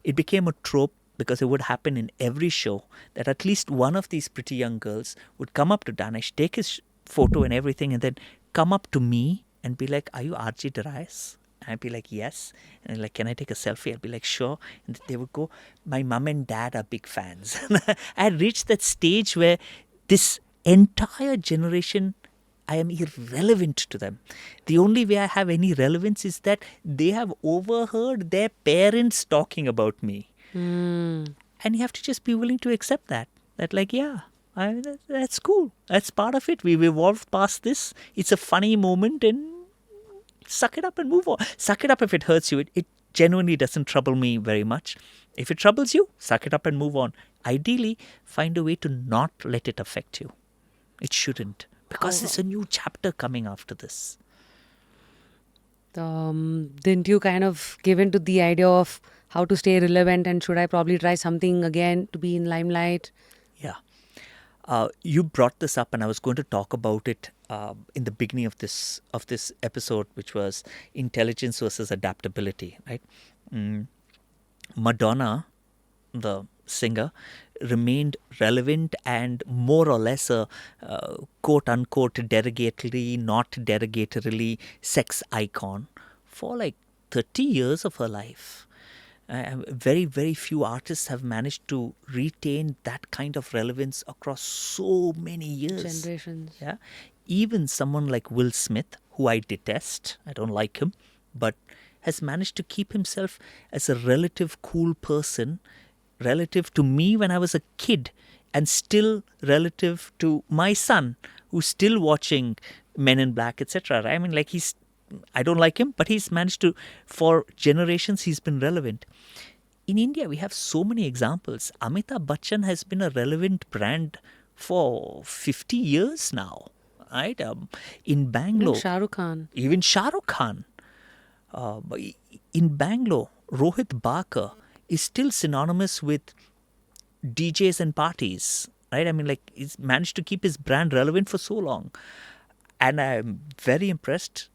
it became a trope because it would happen in every show that at least one of these pretty young girls would come up to Danish, take his photo and everything, and then come up to me and be like, are you RJ Darius? And I'd be like, yes. And like, can I take a selfie? I'd be like, sure. And they would go, my mom and dad are big fans. I had reached that stage where this entire generation, I am irrelevant to them. The only way I have any relevance is that they have overheard their parents talking about me. And you have to just be willing to accept that. That like, yeah, that's cool. That's part of it. We've evolved past this. It's a funny moment and suck it up and move on. Suck it up if it hurts you. It genuinely doesn't trouble me very much. If it troubles you, suck it up and move on. Ideally, find a way to not let it affect you. It shouldn't. Because there's a new chapter coming after this. Didn't you kind of give in to the idea of how to stay relevant and should I probably try something again to be in limelight? Yeah. You brought this up and I was going to talk about it in the beginning of this episode, which was intelligence versus adaptability, right? Madonna, the singer, remained relevant and more or less a quote-unquote derogatorily, not derogatorily sex icon for like 30 years of her life. Very, very few artists have managed to retain that kind of relevance across so many years. Generations. Yeah. Even someone like Will Smith, who I detest, I don't like him, but has managed to keep himself as a relative cool person relative to me when I was a kid and still relative to my son who's still watching Men in Black, etc. I mean, like I don't like him, but he's managed to, for generations, he's been relevant. In India, we have so many examples. Amitabh Bachchan has been a relevant brand for 50 years now, right? In Bangalore. Even Shah Rukh Khan. In Bangalore, Rohit Bakar is still synonymous with DJs and parties, right? I mean, like, he's managed to keep his brand relevant for so long. And I'm very impressed.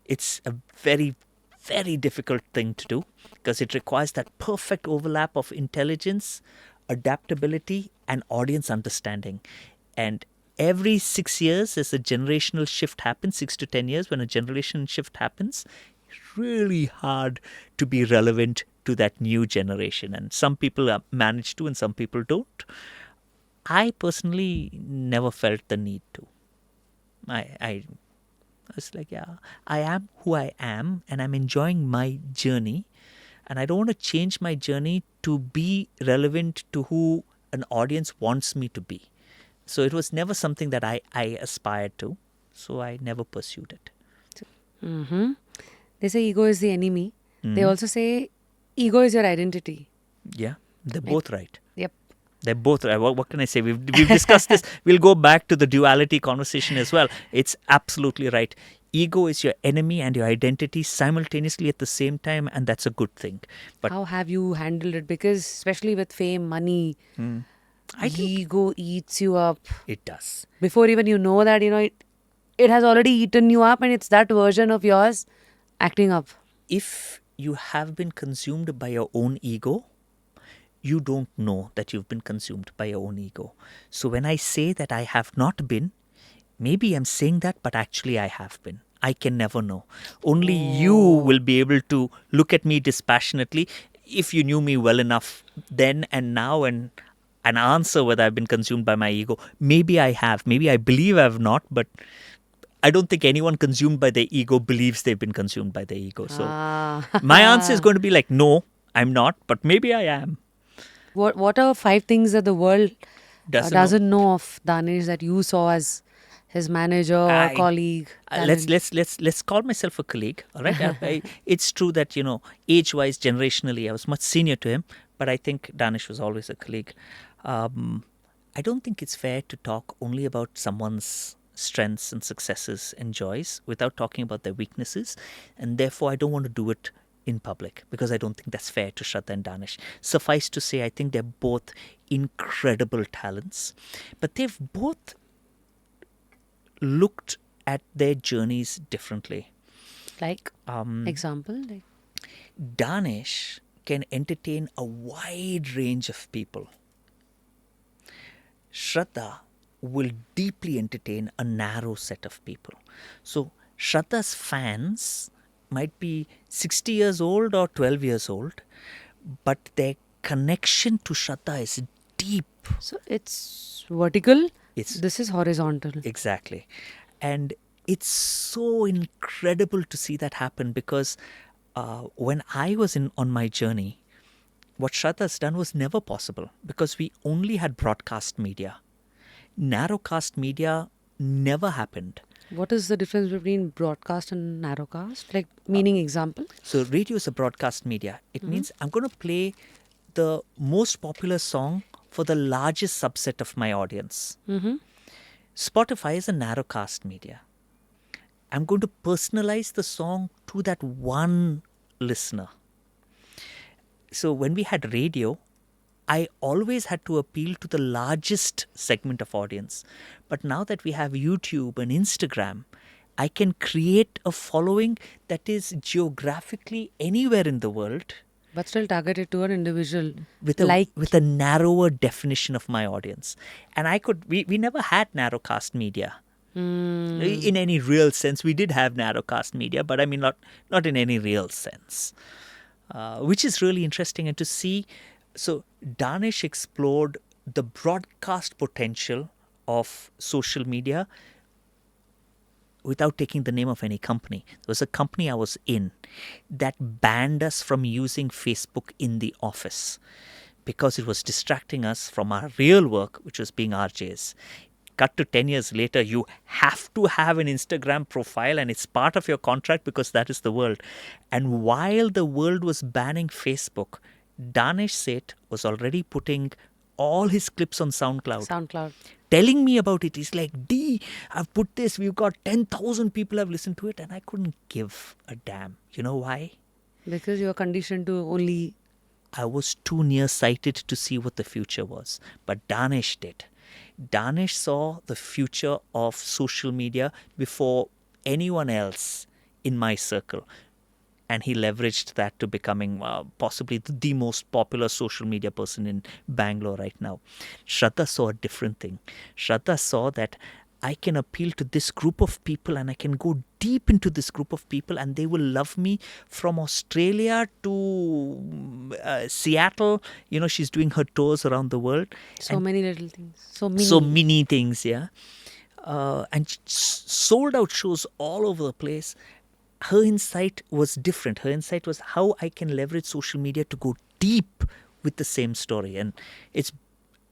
It's a very, very difficult thing to do because it requires that perfect overlap of intelligence, adaptability, and audience understanding. And every 6 years, as a generational shift happens, 6 to 10 years, when a generation shift happens, it's really hard to be relevant to that new generation. And some people manage to and some people don't. I personally never felt the need to. I was like, yeah, I am who I am and I'm enjoying my journey. And I don't want to change my journey to be relevant to who an audience wants me to be. So it was never something that I aspired to. So I never pursued it. Mm-hmm. They say ego is the enemy. They Mhm. also say ego is your identity. Yeah, they're Like, both right. yep. They're both right. What can I say? We've discussed this. We'll go back to the duality conversation as well. It's absolutely right. Ego is your enemy and your identity simultaneously at the same time, and that's a good thing. But How have you handled it? Because especially with fame, money, I think ego eats you up. it does. Before even you know that, it has already eaten you up and it's that version of yours acting up. If you have been consumed by your own ego, you don't know that you've been consumed by your own ego. So when I say that I have not been, maybe I'm saying that, but actually I have been. I can never know. Only you will be able to look at me dispassionately if you knew me well enough then and now and answer whether I've been consumed by my ego. Maybe I have. Maybe I believe I have not, but I don't think anyone consumed by their ego believes they've been consumed by their ego. So my answer is going to be like, no, I'm not, but maybe I am. What are 5 things that the world Doesn't know. doesn't know of Danish that you saw as his manager or I- colleague? let's call myself a colleague. All right, it's true that age-wise, generationally, I was much senior to him, but I think Danish was always a colleague. I don't think it's fair to talk only about someone's strengths and successes and joys without talking about their weaknesses, and therefore I don't want to do it in public because I don't think that's fair to Shraddha and Danish. Suffice to say, I think they're both incredible talents, but they've both looked at their journeys differently. Like, example? Like, Danish can entertain a wide range of people. Shraddha will deeply entertain a narrow set of people. So Shraddha's fans might be 60 years old or 12 years old, but their connection to Shraddha is deep. so it's vertical. It's This is horizontal. Exactly. And it's so incredible to see that happen because when I was on my journey, what Shraddha's done was never possible because we only had broadcast media. Narrowcast media never happened. What is the difference between broadcast and narrowcast? Like, meaning example? So radio is a broadcast media. It means I'm going to play the most popular song for the largest subset of my audience. Spotify is a narrowcast media. I'm going to personalize the song to that one listener. So when we had radio, I always had to appeal to the largest segment of audience. But now that we have YouTube and Instagram, I can create a following that is geographically anywhere in the world But still targeted to an individual. with like, a narrower definition of my audience. And we never had narrowcast media. In any real sense. We did have narrowcast media, but I mean not in any real sense. Which is really interesting. And to see, so Danish explored the broadcast potential of social media without taking the name of any company. There was a company I was in that banned us from using Facebook in the office because it was distracting us from our real work, which was being RJs. Cut to 10 years later, you have to have an Instagram profile and it's part of your contract because that is the world. And while the world was banning Facebook, Danish Seth was already putting all his clips on SoundCloud. Telling me about it. He's like, D, I've put this. We've got 10,000 people have listened to it. And I couldn't give a damn. You know why? Because you are conditioned to only... I was too nearsighted to see what the future was. But Danish did. Danish saw the future of social media before anyone else in my circle. And he leveraged that to becoming possibly the most popular social media person in Bangalore right now. Shraddha saw a different thing. Shraddha saw that I can appeal to this group of people and I can go deep into this group of people and they will love me from Australia to Seattle. You know, she's doing her tours around the world. So many little things. So many things, yeah. And sold out shows all over the place. Her insight was different. Her insight was how I can leverage social media to go deep with the same story. And it's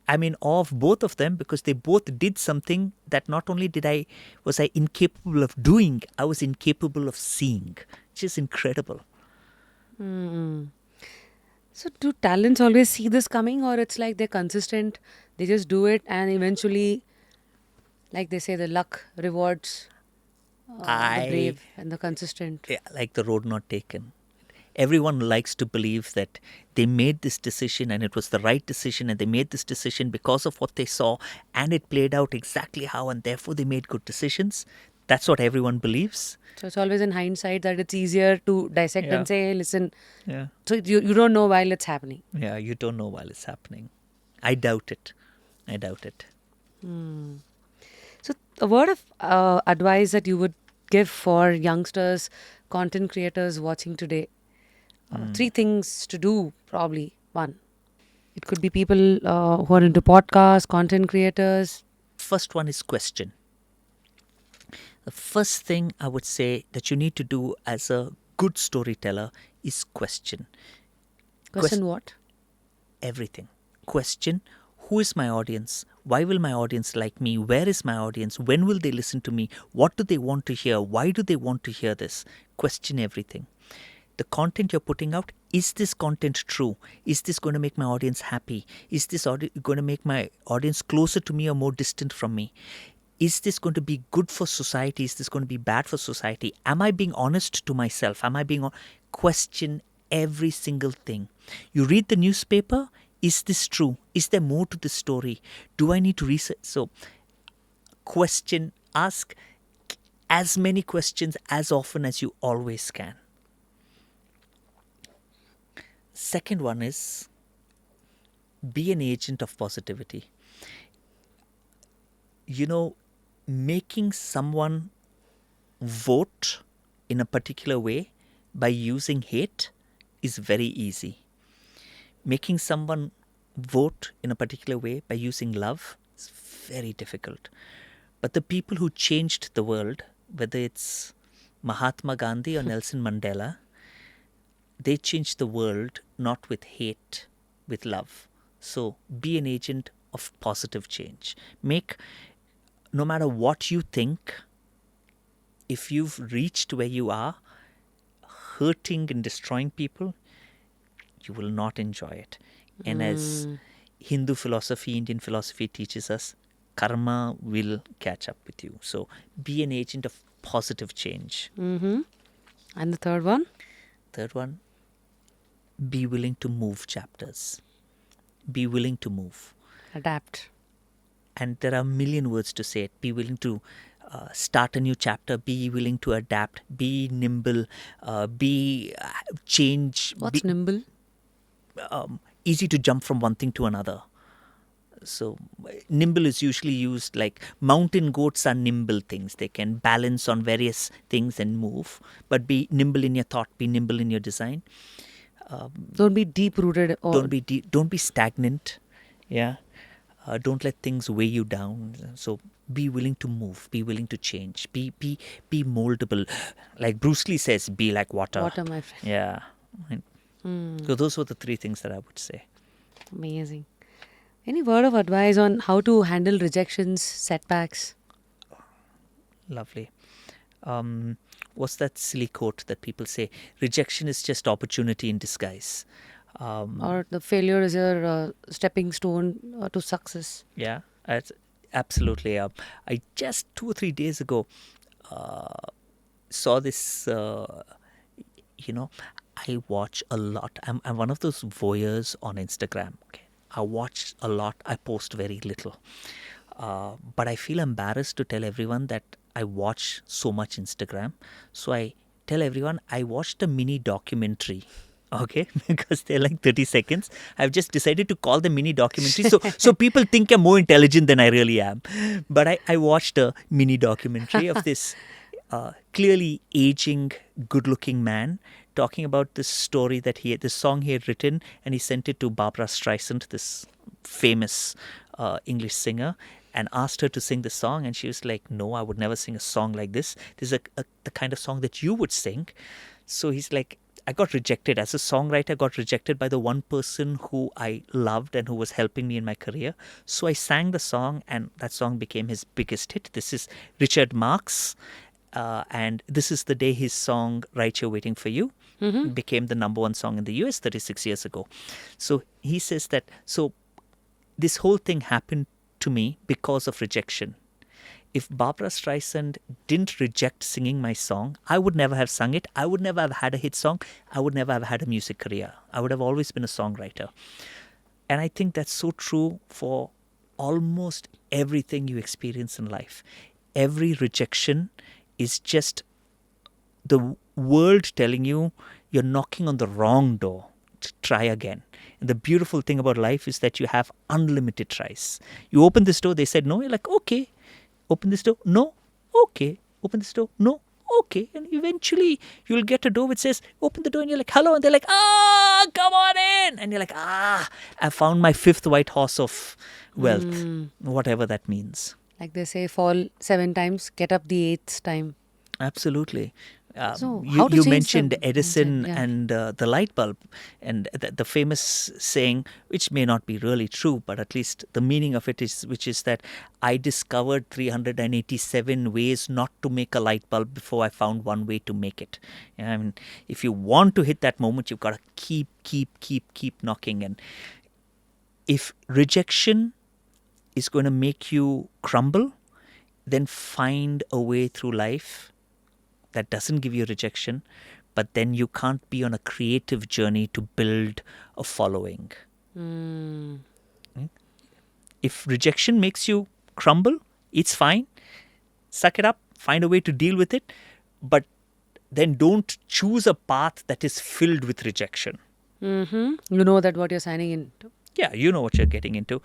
I'm in awe of both of them because they both did something that not only was I incapable of doing, I was incapable of seeing, which is incredible. So do talents always see this coming, or it's like they're consistent, they just do it, and eventually, like they say, the luck rewards the I brave and the consistent? like the road not taken. Everyone likes to believe that they made this decision and it was the right decision, and they made this decision because of what they saw and it played out exactly how, and therefore they made good decisions. That's what everyone believes. So it's always in hindsight that it's easier to dissect Yeah. and say, hey, listen, Yeah. so you don't know while it's happening. Yeah, you don't know while it's happening. I doubt it. I doubt it. So a word of advice that you would give for youngsters, content creators watching today. Three things to do, probably. One. It could be people who are into podcasts, content creators. First one is question. The first thing I would say that you need to do as a good storyteller is question. Question what? Everything. Question, who is my audience? Why will my audience like me? Where is my audience? When will they listen to me? What do they want to hear? Why do they want to hear this? Question everything. The content you're putting out, is this content true? Is this going to make my audience happy? Is this going to make my audience closer to me or more distant from me? Is this going to be good for society? Is this going to be bad for society? Am I being honest to myself? Am I being question every single thing? You read the newspaper, is this true? Is there more to this story? Do I need to research? So question, ask as many questions as often as you always can. Second one is be an agent of positivity. Making someone vote in a particular way by using hate is very easy. Making someone vote in a particular way by using love is very difficult. But the people who changed the world, whether it's Mahatma Gandhi or Nelson Mandela, they changed the world not with hate, with love. So be an agent of positive change. No matter what you think, if you've reached where you are, hurting and destroying people, you will not enjoy it. And as Hindu philosophy, Indian philosophy teaches us, karma will catch up with you. So be an agent of positive change. Mm-hmm. And the third one? Third one, be willing to move chapters. Be willing to move. Adapt. And there are a million words to say it. Be willing to start a new chapter. Be willing to adapt. Be nimble. Be change. What's nimble? Easy to jump from one thing to another. So nimble is usually used like mountain goats are nimble things. They can balance on various things and move. But be nimble in your thought. Be nimble in your design. Don't be deep rooted. Don't be stagnant. Yeah. Don't let things weigh you down. So be willing to move. Be willing to change. Be moldable. Like Bruce Lee says, be like water. Water, my friend. Yeah. So those were the three things that I would say. Amazing. Any word of advice on how to handle rejections, setbacks? Lovely. What's that silly quote that people say? Rejection is just opportunity in disguise. Or the failure is your stepping stone to success? Yeah, absolutely. I just 2 or 3 days ago saw this. I watch a lot. I'm one of those voyeurs on Instagram. Okay, I watch a lot. I post very little. But I feel embarrassed to tell everyone that I watch so much Instagram. So I tell everyone I watched a mini documentary. Okay, because they're like 30 seconds. I've just decided to call them mini documentaries. So people think I'm more intelligent than I really am. But I watched a mini documentary of this clearly aging, good-looking man talking about this story this song he had written, and he sent it to Barbara Streisand, this famous English singer, and asked her to sing the song. And she was like, no, I would never sing a song like this. This is the kind of song that you would sing. So he's like, I got rejected as a songwriter. I got rejected by the one person who I loved and who was helping me in my career. So I sang the song, and that song became his biggest hit. This is Richard Marx, and this is the day his song "Right Here Waiting for You" became the number one song in the US 36 years ago. So he says that this whole thing happened to me because of rejection. If Barbara Streisand didn't reject singing my song, I would never have sung it. I would never have had a hit song. I would never have had a music career. I would have always been a songwriter. And I think that's so true for almost everything you experience in life. Every rejection is just the world telling you you're knocking on the wrong door. To try again. And the beautiful thing about life is that you have unlimited tries. You open this door, they said no, you're like, okay. Open this door, no, okay. Open this door, no, okay. And eventually you'll get a door which says, open the door, and you're like, hello. And they're like, come on in. And you're like, I found my fifth white horse of wealth, whatever that means. Like they say, fall 7 times, get up the 8th time. Absolutely. So how to you change mentioned the Edison mindset, yeah. and the light bulb, and the famous saying, which may not be really true, but at least the meaning of it is, which is that I discovered 387 ways not to make a light bulb before I found one way to make it. I mean, if you want to hit that moment, you've got to keep knocking. And if rejection is going to make you crumble, then find a way through life that doesn't give you rejection, but then you can't be on a creative journey to build a following. If rejection makes you crumble, it's fine. Suck it up, find a way to deal with it, but then don't choose a path that is filled with rejection. You know that what you're signing into. Yeah, you know what you're getting into.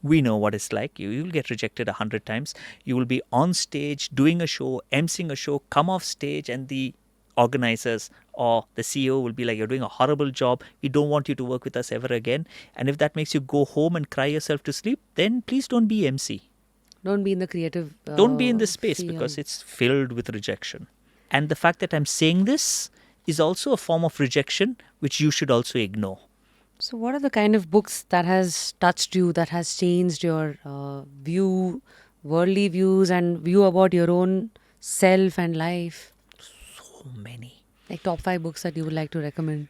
We know what it's like. You'll get rejected 100 times. You will be on stage doing a show, emceeing a show, come off stage, and the organizers or the CEO will be like, you're doing a horrible job. We don't want you to work with us ever again. And if that makes you go home and cry yourself to sleep, then please don't be MC. Don't be in the creative Don't be in this space field. because it's filled with rejection. And the fact that I'm saying this is also a form of rejection, which you should also ignore. So what are the kind of books that has touched you, that has changed your view, worldly views and view about your own self and life? So many. Like top 5 books that you would like to recommend.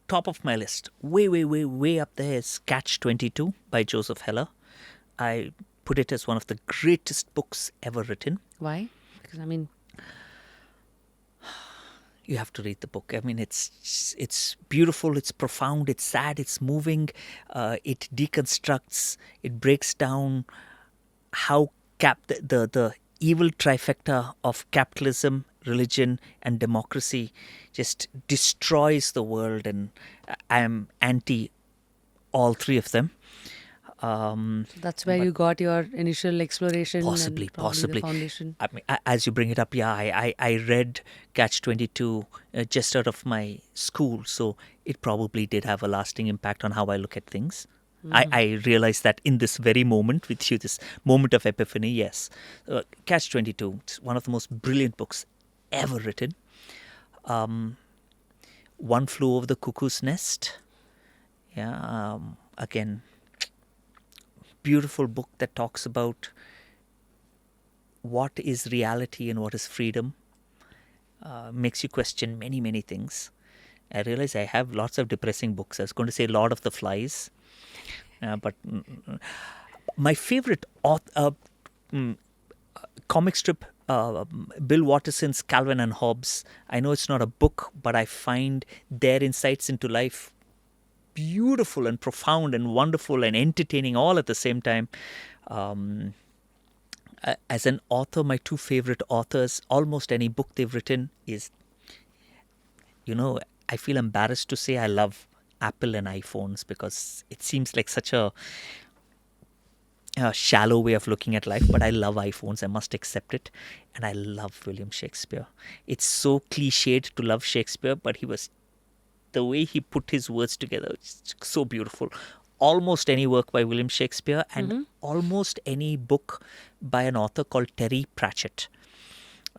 Top of my list, way up there is Catch-22 by Joseph Heller. I put it as one of the greatest books ever written. Why? Because I mean, you have to read the book. I mean, it's beautiful, it's profound, it's sad, it's moving. It deconstructs, it breaks down how the evil trifecta of capitalism, religion, and democracy just destroys the world, and I am anti all three of them. so that's where you got your initial exploration Possibly. and probably the foundation. I mean, as you bring it up, yeah, I read Catch-22 just out of my school, so it probably did have a lasting impact on how I look at things. I realized that in this very moment with you, this moment of epiphany, yes. Catch-22, it's one of the most brilliant books ever written. One Flew Over the Cuckoo's Nest. Yeah, again, beautiful book that talks about what is reality and what is freedom. Makes you question many things. I realize I have lots of depressing books. I was going to say Lord of the Flies, but my favorite comic strip, Bill Watterson's Calvin and Hobbes. I know it's not a book, but I find their insights into life beautiful and profound and wonderful and entertaining all at the same time. As an author, my 2 favorite authors, almost any book they've written is, I feel embarrassed to say I love Apple and iPhones because it seems like such a shallow way of looking at life, but I love iPhones. I must accept it. And I love William Shakespeare. It's so cliched to love Shakespeare, but the way he put his words together, it's so beautiful. Almost any work by William Shakespeare and almost any book by an author called Terry Pratchett.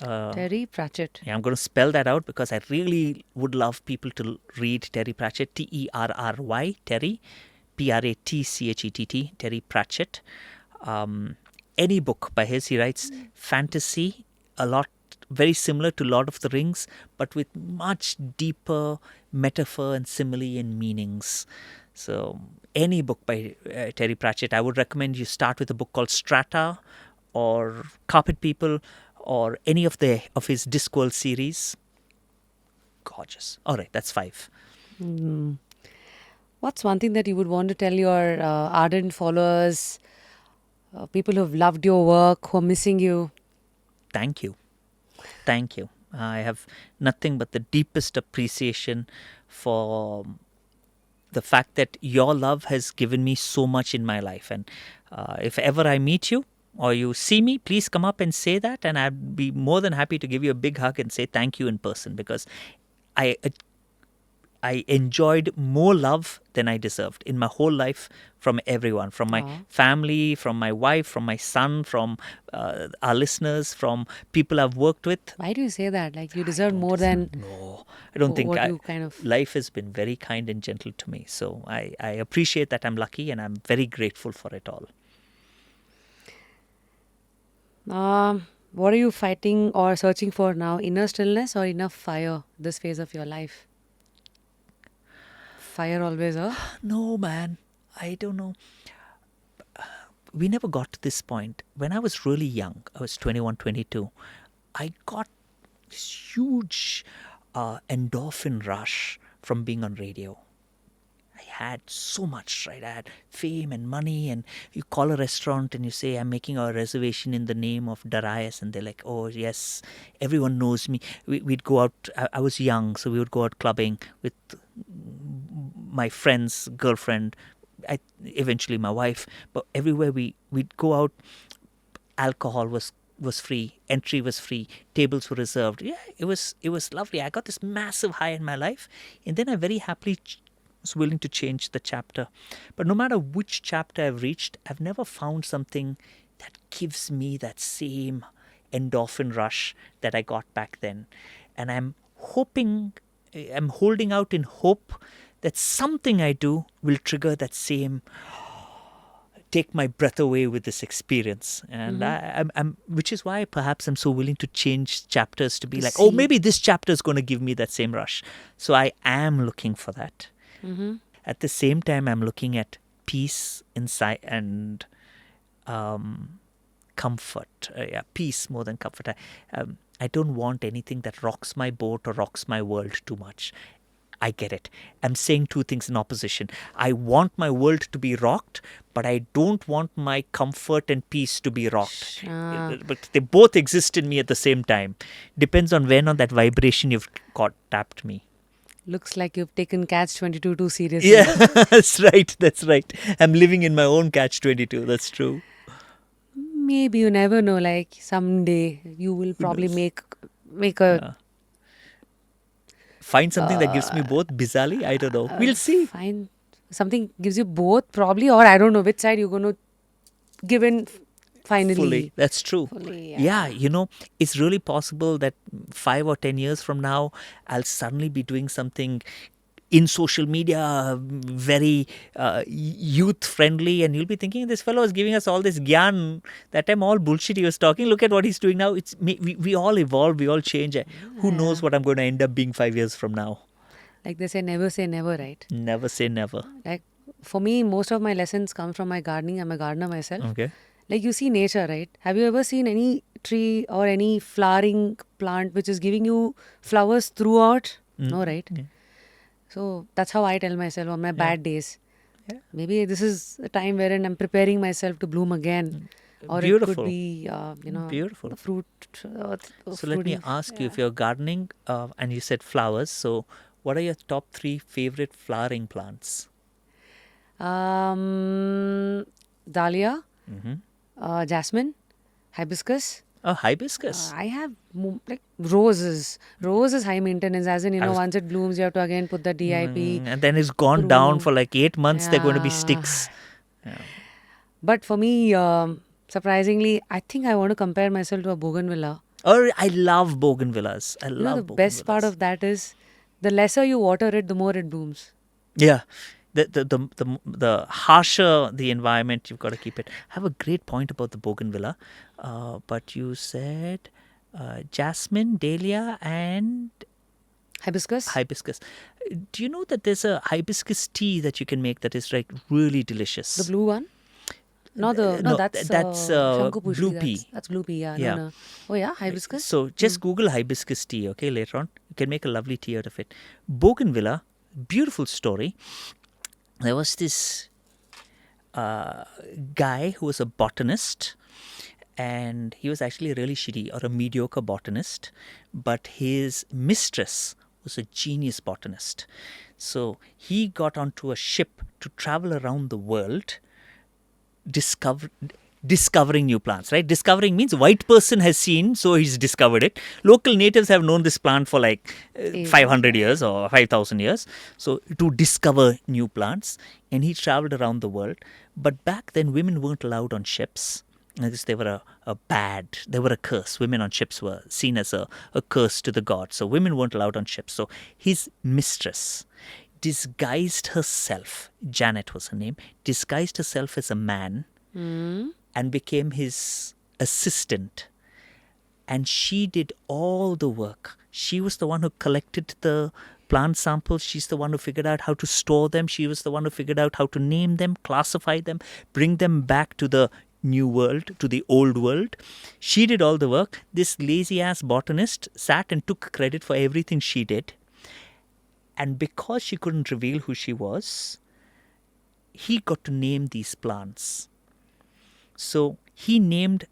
Terry Pratchett. Yeah, I'm going to spell that out because I really would love people to read Terry Pratchett. Terry, Terry, Pratchett, Terry Pratchett. Any book by his, he writes fantasy, a lot, very similar to Lord of the Rings, but with much deeper metaphor and simile and meanings. So any book by Terry Pratchett, I would recommend you start with a book called Strata or Carpet People or any of his Discworld series. Gorgeous. All right, that's 5. What's one thing that you would want to tell your ardent followers, people who have loved your work, who are missing you? Thank you. Thank you. I have nothing but the deepest appreciation for the fact that your love has given me so much in my life. And if ever I meet you or you see me, please come up and say that. And I'd be more than happy to give you a big hug and say thank you in person, because I enjoyed more love than I deserved in my whole life from everyone, from my family, from my wife, from my son, from our listeners, from people I've worked with. Why do you say that? Like you deserve more than... No, I don't think life has been very kind and gentle to me. So I appreciate that. I'm lucky and I'm very grateful for it all. What are you fighting or searching for now? Inner stillness or inner fire this phase of your life? Fire always, huh? No, man. I don't know. We never got to this point. When I was really young, I was 21, 22, I got this huge endorphin rush from being on radio. I had so much, right? I had fame and money, and you call a restaurant and you say, I'm making a reservation in the name of Darius, and they're like, oh, yes, everyone knows me. We'd go out, I was young, so we would go out clubbing with my friend's girlfriend, eventually my wife, but everywhere we'd go out, alcohol was free, entry was free, tables were reserved. Yeah, it was lovely. I got this massive high in my life, and then I very happily was willing to change the chapter. But no matter which chapter I've reached, I've never found something that gives me that same endorphin rush that I got back then. And I'm holding out in hope that something I do will trigger that same, take my breath away with this experience. And I'm which is why perhaps I'm so willing to change chapters to be like, oh, maybe this chapter is going to give me that same rush. So I am looking for that. At the same time, I'm looking at peace inside and comfort. Peace more than comfort. I don't want anything that rocks my boat or rocks my world too much. I get it. I'm saying two things in opposition. I want my world to be rocked, but I don't want my comfort and peace to be rocked. But they both exist in me at the same time. Depends on when on that vibration you've tapped me. Looks like you've taken Catch-22 too seriously. Yeah, that's right. I'm living in my own Catch-22. That's true. Maybe you never know. Like someday you will probably make a... Find something that gives me both bizarrely. I don't know. We'll see. Find something gives you both probably, or I don't know which side you're going to give in finally. Fully. That's true. Fully, yeah, it's really possible that 5 or 10 years from now, I'll suddenly be doing something in social media, very youth-friendly, and you'll be thinking, this fellow is giving us all this gyan. That time, all bullshit he was talking. Look at what he's doing now. We all evolve, we all change. Who knows what I'm going to end up being 5 years from now? Like they say never, right? Never say never. Like for me, most of my lessons come from my gardening. I'm a gardener myself. Okay. Like you see nature, right? Have you ever seen any tree or any flowering plant which is giving you flowers throughout? No, right? Yeah. So that's how I tell myself on my bad days. Yeah. Maybe this is a time wherein I'm preparing myself to bloom again. Or Beautiful. It could be, Beautiful. The fruit. So let me ask you, if you're gardening and you said flowers, so what are your top 3 favorite flowering plants? Dahlia, jasmine, hibiscus. Oh, hibiscus. I have like roses. Rose is high maintenance, as in, once it blooms, you have to again put the DIP. And then it's gone down for like 8 months. They're going to be sticks. Yeah. But for me, surprisingly, I think I want to compare myself to a bougainvillea. Or I love bougainvillas. I You know, the love best part bougainvillas. of that is the lesser you water it, the more it blooms. Yeah. The harsher the environment, you've got to keep it. I have a great point about the bougainvillea, but you said jasmine, dahlia, and Hibiscus? hibiscus. Do you know that there's a hibiscus tea that you can make that is like really delicious? The blue one? No, No, that's that's Shanku blue Pushpi. pea. That's blue pea. Yeah, Yeah. no. Oh yeah, hibiscus. So just Google hibiscus tea, okay, later on. You can make a lovely tea out of it. Bougainvillea, beautiful story. There was this guy who was a botanist, and he was actually a really shitty or a mediocre botanist, but his mistress was a genius botanist. So he got onto a ship to travel around the world discovering new plants, right? Discovering means white person has seen, so he's discovered it. Local natives have known this plant for like 500 years or 5,000 years. So to discover new plants, and he traveled around the world. But back then, women weren't allowed on ships. Because they were they were a curse. Women on ships were seen as a curse to the gods. So women weren't allowed on ships. So his mistress disguised herself, Janet was her name, disguised herself as a man and became his assistant. And she did all the work. She was the one who collected the plant samples. She's the one who figured out how to store them. She was the one who figured out how to name them, classify them, bring them back to the new world, to the old world. She did all the work. This lazy ass botanist sat and took credit for everything she did. And because she couldn't reveal who she was, he got to name these plants. So he named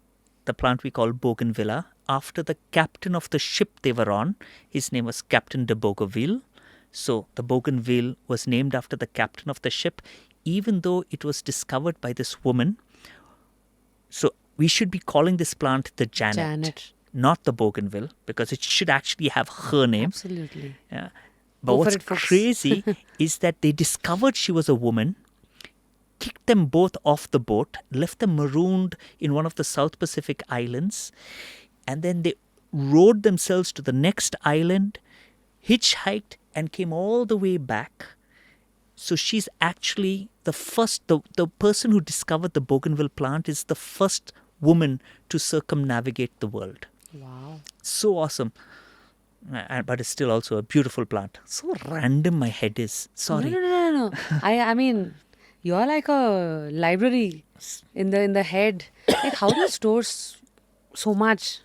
the plant we call bougainvillea after the captain of the ship they were on. His name was Captain de Bougainville. So the bougainville was named after the captain of the ship, even though it was discovered by this woman. So we should be calling this plant the Janet. Not the bougainville, because it should actually have her name. Absolutely. Yeah. But what's crazy is that they discovered she was a woman, kicked them both off the boat, left them marooned in one of the South Pacific islands, and then they rowed themselves to the next island, hitchhiked, and came all the way back. So she's actually the first, the person who discovered the bougainville plant is the first woman to circumnavigate the world. Wow. So awesome. But it's still also a beautiful plant. So random my head is. Sorry. No. I mean, you're like a library in the head. Like, how do you store so much?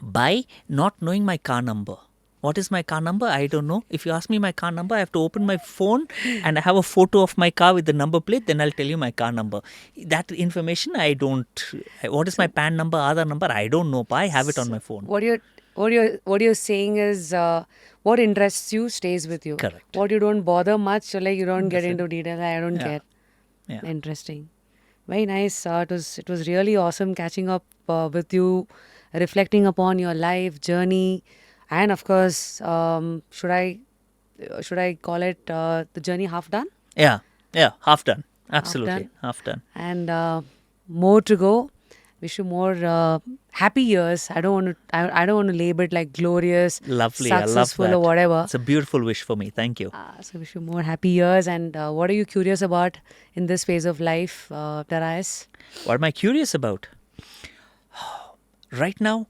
By not knowing my car number. What is my car number? I don't know. If you ask me my car number, I have to open my phone and I have a photo of my car with the number plate. Then I'll tell you my car number. That information I don't. What is my PAN number, Aadhaar number? I don't know. I have it on my phone. What you're saying is what interests you stays with you. Correct. What you don't bother much, like you don't get into detail. I don't care. Yeah. Interesting. Very nice. It was really awesome catching up with you, reflecting upon your life journey. And of course, should I call it the journey half done? Yeah, half done. Absolutely, half done. And more to go. Wish you more happy years. I don't want to label it like glorious, Lovely, successful, I love that. or whatever. It's a beautiful wish for me. Thank you. So wish you more happy years. And what are you curious about in this phase of life, Darius? What am I curious about? Right now,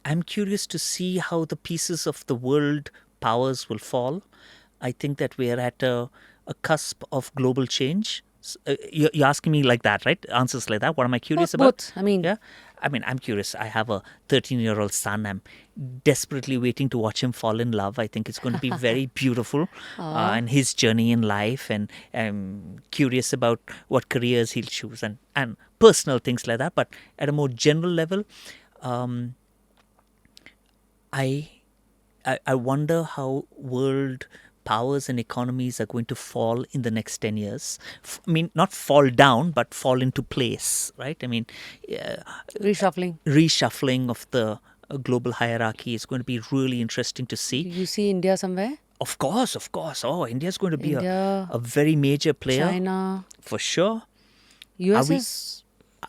I'm curious to see how the pieces of the world powers will fall. I think that we are at a cusp of global change. You're asking me like that, right? Answers like that. What am I curious about? Both. I'm curious. I have a 13-year-old son. I'm desperately waiting to watch him fall in love. I think it's going to be very beautiful and his journey in life. And I'm curious about what careers he'll choose and personal things like that. But at a more general level, I wonder how world powers and economies are going to fall in the next 10 years. Not fall down, but fall into place, right? Reshuffling of the global hierarchy is going to be really interesting to see. You see India somewhere? Of course. Oh, India is going to be a very major player. China. For sure. US is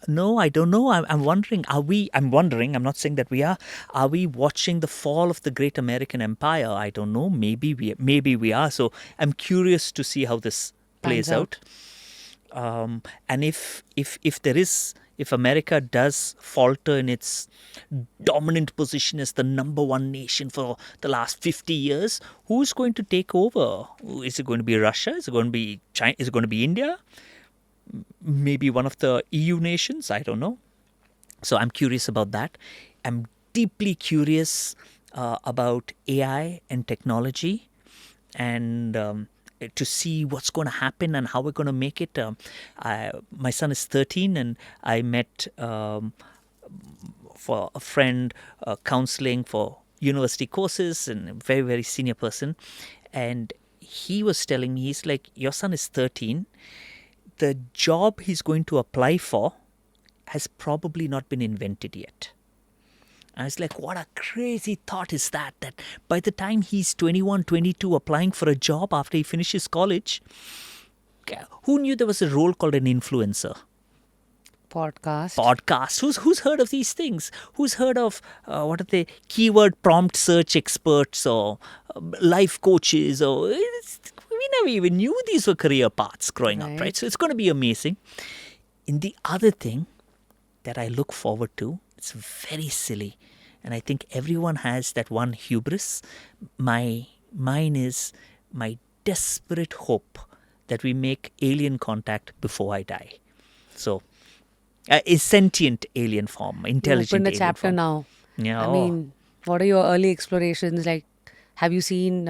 No, I don't know. I'm wondering. I'm wondering. I'm not saying that we are. Are we watching the fall of the great American empire? I don't know. Maybe we are. So I'm curious to see how this Pans plays out. out. And if there is, if America does falter in its dominant position as the number one nation for the last 50 years, who's going to take over? Is it going to be Russia? Is it going to be China? Is it going to be India? Maybe one of the EU nations? I don't know. So I'm curious about that. I'm deeply curious about AI and technology, and to see what's going to happen and how we're going to make it. My son is 13, and I met for a friend counseling for university courses, and a very, very senior person. And he was telling me, he's like, your son is 13. The job he's going to apply for has probably not been invented yet. I was like, what a crazy thought is that? That by the time he's 21, 22, applying for a job after he finishes college, who knew there was a role called an influencer? Podcast. Who's heard of these things? Who's heard of what are they? Keyword prompt search experts or life coaches? Or we never even knew these were career paths growing up, right? So it's going to be amazing. And the other thing that I look forward to, it's very silly, and I think everyone has that one hubris. Mine is my desperate hope that we make alien contact before I die. So, a sentient alien form, intelligent Open the alien chapter form. now. Yeah. I mean, what are your early explorations? Like, have you seen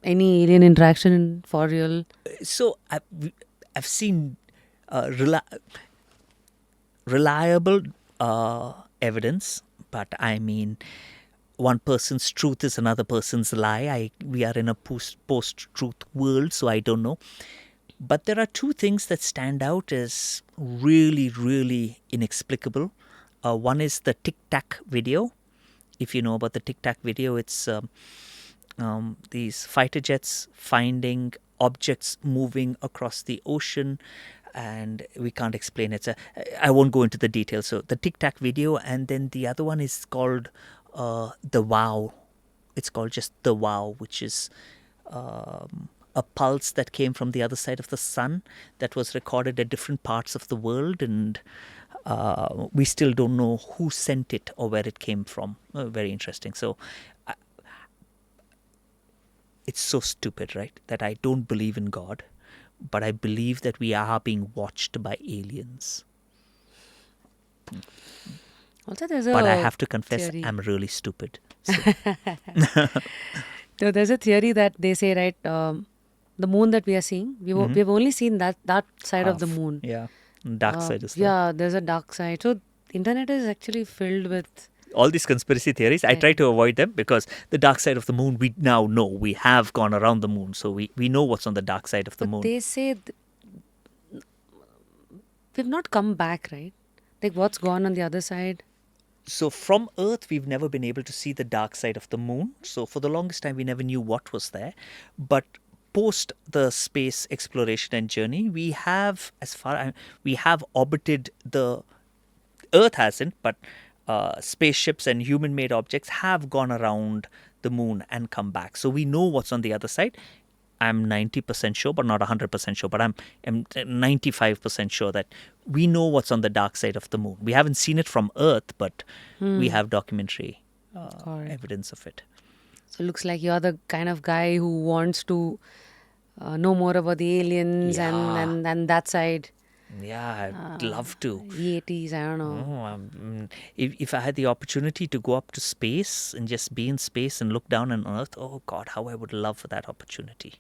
any alien interaction for real? So I've seen reliable evidence, but I mean, one person's truth is another person's lie. We are in a post-truth world, so I don't know. But there are two things that stand out as really, really inexplicable. One is the Tic Tac video. If you know about the Tic Tac video, it's these fighter jets finding objects moving across the ocean, and we can't explain it. I won't go into the details. So the Tic Tac video, and then the other one is called the Wow. It's called just the Wow, which is a pulse that came from the other side of the sun that was recorded at different parts of the world, and we still don't know who sent it or where it came from. Very interesting. So it's so stupid, right? That I don't believe in God, but I believe that we are being watched by aliens. Also, there's But I have to confess, theory. I'm really stupid. So. So there's a theory that they say, right? The moon that we are seeing, we've only seen that side of the moon. Yeah, dark side is there. Yeah, there's a dark side. So internet is actually filled with all these conspiracy theories. I try to avoid them because the dark side of the moon, we now know. We have gone around the moon, so we know what's on the dark side of the moon. They say we've not come back, right? Like, what's gone on the other side? So from Earth, we've never been able to see the dark side of the moon. So for the longest time, we never knew what was there. But post the space exploration and journey, we have orbited the Earth hasn't, but spaceships and human-made objects have gone around the moon and come back. So we know what's on the other side. I'm 90% sure, but not 100% sure. But I'm 95% sure that we know what's on the dark side of the moon. We haven't seen it from Earth, but we have documentary evidence of it. So it looks like you're the kind of guy who wants to know more about the aliens and that side. Yeah, I'd love to. EATs, I don't know. Oh, if I had the opportunity to go up to space and just be in space and look down on Earth, oh God, how I would love for that opportunity.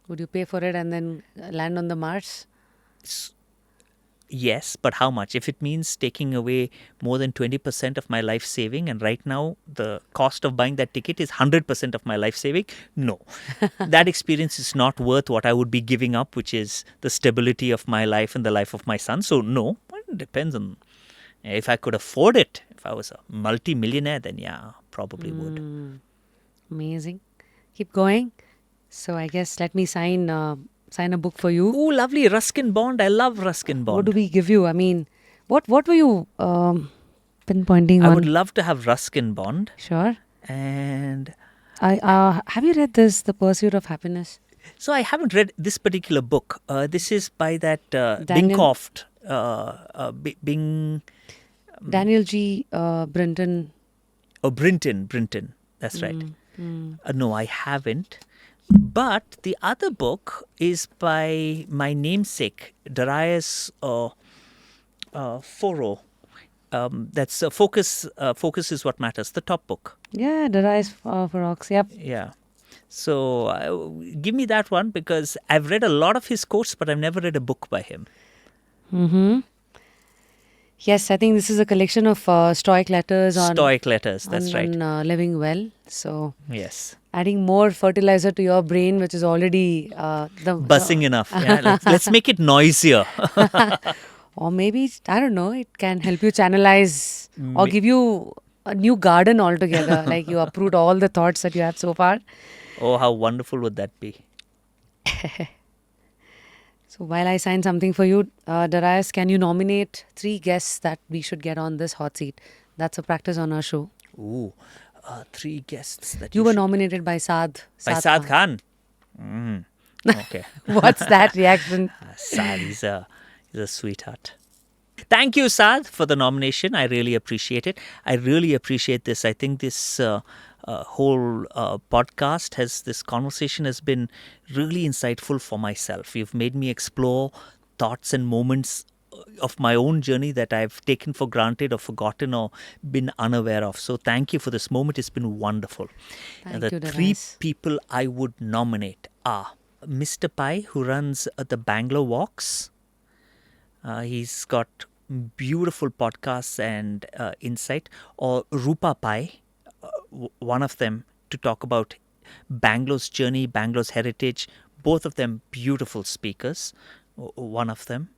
Would you pay for it and then land on the Mars? Yes, but how much? If it means taking away more than 20% of my life saving, and right now the cost of buying that ticket is 100% of my life saving, no. That experience is not worth what I would be giving up, which is the stability of my life and the life of my son. So no, it depends on if I could afford it. If I was a multi-millionaire, then yeah, probably would. Amazing. Keep going. So I guess let me sign a book for you. Oh, lovely. Ruskin Bond. I love Ruskin Bond. What do we give you? I mean, What were you pinpointing I on? would love to have Ruskin Bond. Sure. And I have you read this, The Pursuit of Happiness? so I haven't read this particular book. This is by that Daniel Binkoft. Bing. Daniel G. Brinton. Oh, Brinton. That's right. Mm. No, I haven't. But the other book is by my namesake, Darius Foro. That's Focus. Focus is what matters. The top book. Yeah, The Rise for Rocks. Yep. Yeah. So give me that one because I've read a lot of his quotes, but I've never read a book by him. Mm-hmm. Yes, I think this is a collection of Stoic letters on Stoic letters. That's right. on living well. So Yes. adding more fertilizer to your brain, which is already Buzzing enough. Yeah, let's make it noisier. or maybe I don't know. It can help you channelize or give you a new garden altogether. Like you uproot all the thoughts that you have so far. Oh, how wonderful would that be? So while I sign something for you, Darius, can you nominate 3 guests that we should get on this hot seat? That's a practice on our show. Ooh, 3 guests that You were should- nominated by Saad. by Saad Khan. Okay. What's that reaction? Saad is a sweetheart. Thank you, Saad, for the nomination. I really appreciate it. I really appreciate this. I think this whole podcast this conversation has been really insightful for myself. You've made me explore thoughts and moments of my own journey that I've taken for granted or forgotten or been unaware of. So thank you for this moment. It's been wonderful. Thank The you, 3 Darius. people I would nominate are Mr. Pai, who runs the Bangalore Walks. He's got beautiful podcasts and insight. Or Rupa Pai, one of them, to talk about Bangalore's journey, Bangalore's heritage. Both of them beautiful speakers. One of them.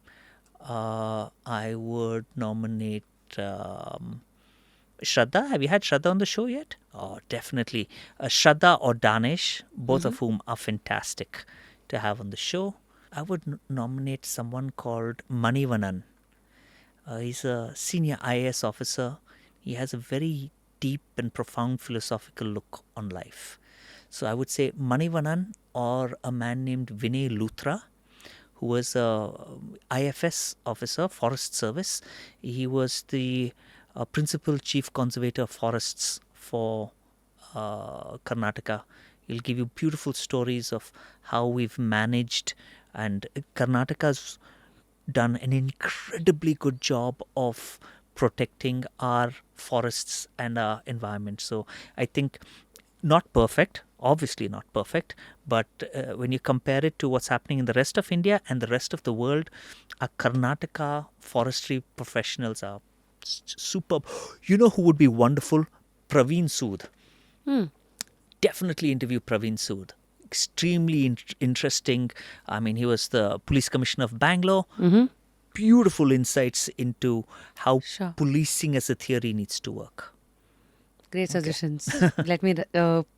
I would nominate Shraddha. Have you had Shraddha on the show yet? Oh, definitely. Shraddha or Danish, both of whom are fantastic to have on the show. I would nominate someone called Manivanan. He's a senior IAS officer. He has a very deep and profound philosophical look on life. So I would say Manivanan or a man named Vinay Luthra, who was a IFS officer, Forest Service. He was the principal chief conservator of forests for Karnataka. He'll give you beautiful stories of how we've managed, and Karnataka's done an incredibly good job of protecting our forests and our environment. So I think not perfect, obviously not perfect, but when you compare it to what's happening in the rest of India and the rest of the world, our Karnataka forestry professionals are superb. You know who would be wonderful? Praveen Sood. Definitely interview Praveen Sood. Extremely interesting. I mean, he was the police commissioner of Bangalore. Beautiful insights into how Sure. policing as a theory needs to work. Great suggestions. Let me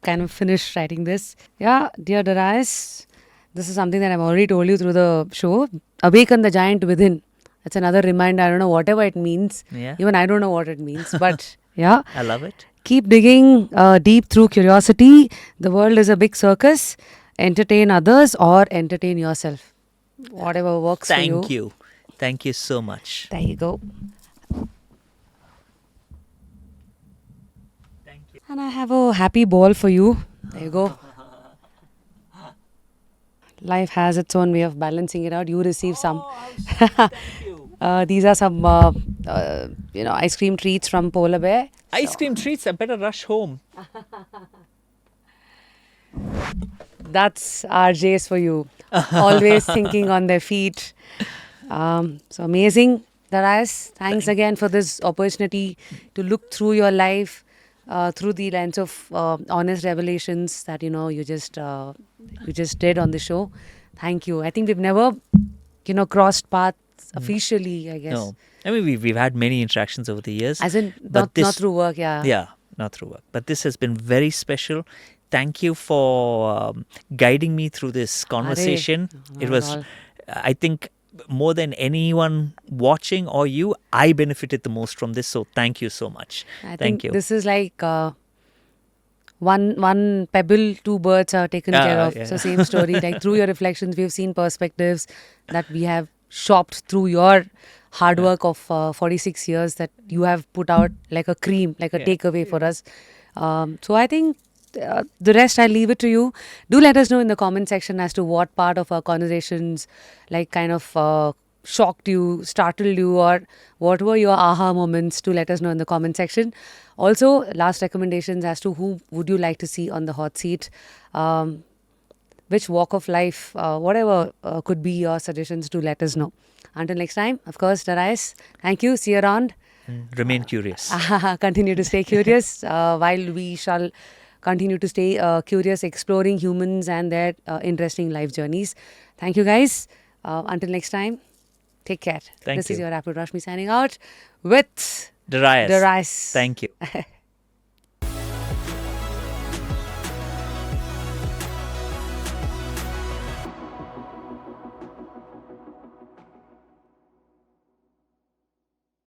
kind of finish writing this. Yeah, dear Darius, this is something that I've already told you through the show. Awaken the giant within. That's another reminder. I don't know whatever it means. Yeah. Even I don't know what it means. But yeah, I love it. keep digging deep through curiosity. The world is a big circus. Entertain others or entertain yourself. Whatever works for you. Thank you. Thank you so much. There you go. Thank you. And I have a happy ball for you. There you go. Life has its own way of balancing it out. You receive some. Thank you. These are some, ice cream treats from Polar Bear. Ice cream treats. I better rush home. That's RJs for you. Always thinking on their feet. So amazing, Darius. Thanks again for this opportunity to look through your life through the lens of honest revelations that you just did on the show. Thank you. I think we've never crossed paths officially, I guess. No, I mean we've had many interactions over the years. As in but not through work, yeah. Yeah, not through work. But this has been very special. Thank you for guiding me through this conversation. not It at was, all. I think, more than anyone watching or you, I benefited the most from this. So thank you so much. I Thank think you. this is like one pebble, two birds are taken care of. Yeah. So same story. Like through your reflections, we've seen perspectives that we have shopped through your hard work of 46 years that you have put out like a cream, like a Yeah. takeaway for us. So I think the rest I'll leave it to you. Do let us know in the comment section as to what part of our conversations like kind of shocked you, startled you, or what were your aha moments. To let us know in the comment section. Also, last recommendations as to who would you like to see on the hot seat. Which walk of life, whatever could be your suggestions, to let us know. Until next time, of course, Darius, thank you. See you around. And remain curious. Continue to stay curious while we shall continue to stay curious, exploring humans and their interesting life journeys. Thank you, guys. Until next time, take care. Thank This is you. your Apple Rashmi signing out with Darius. Darius. Thank you.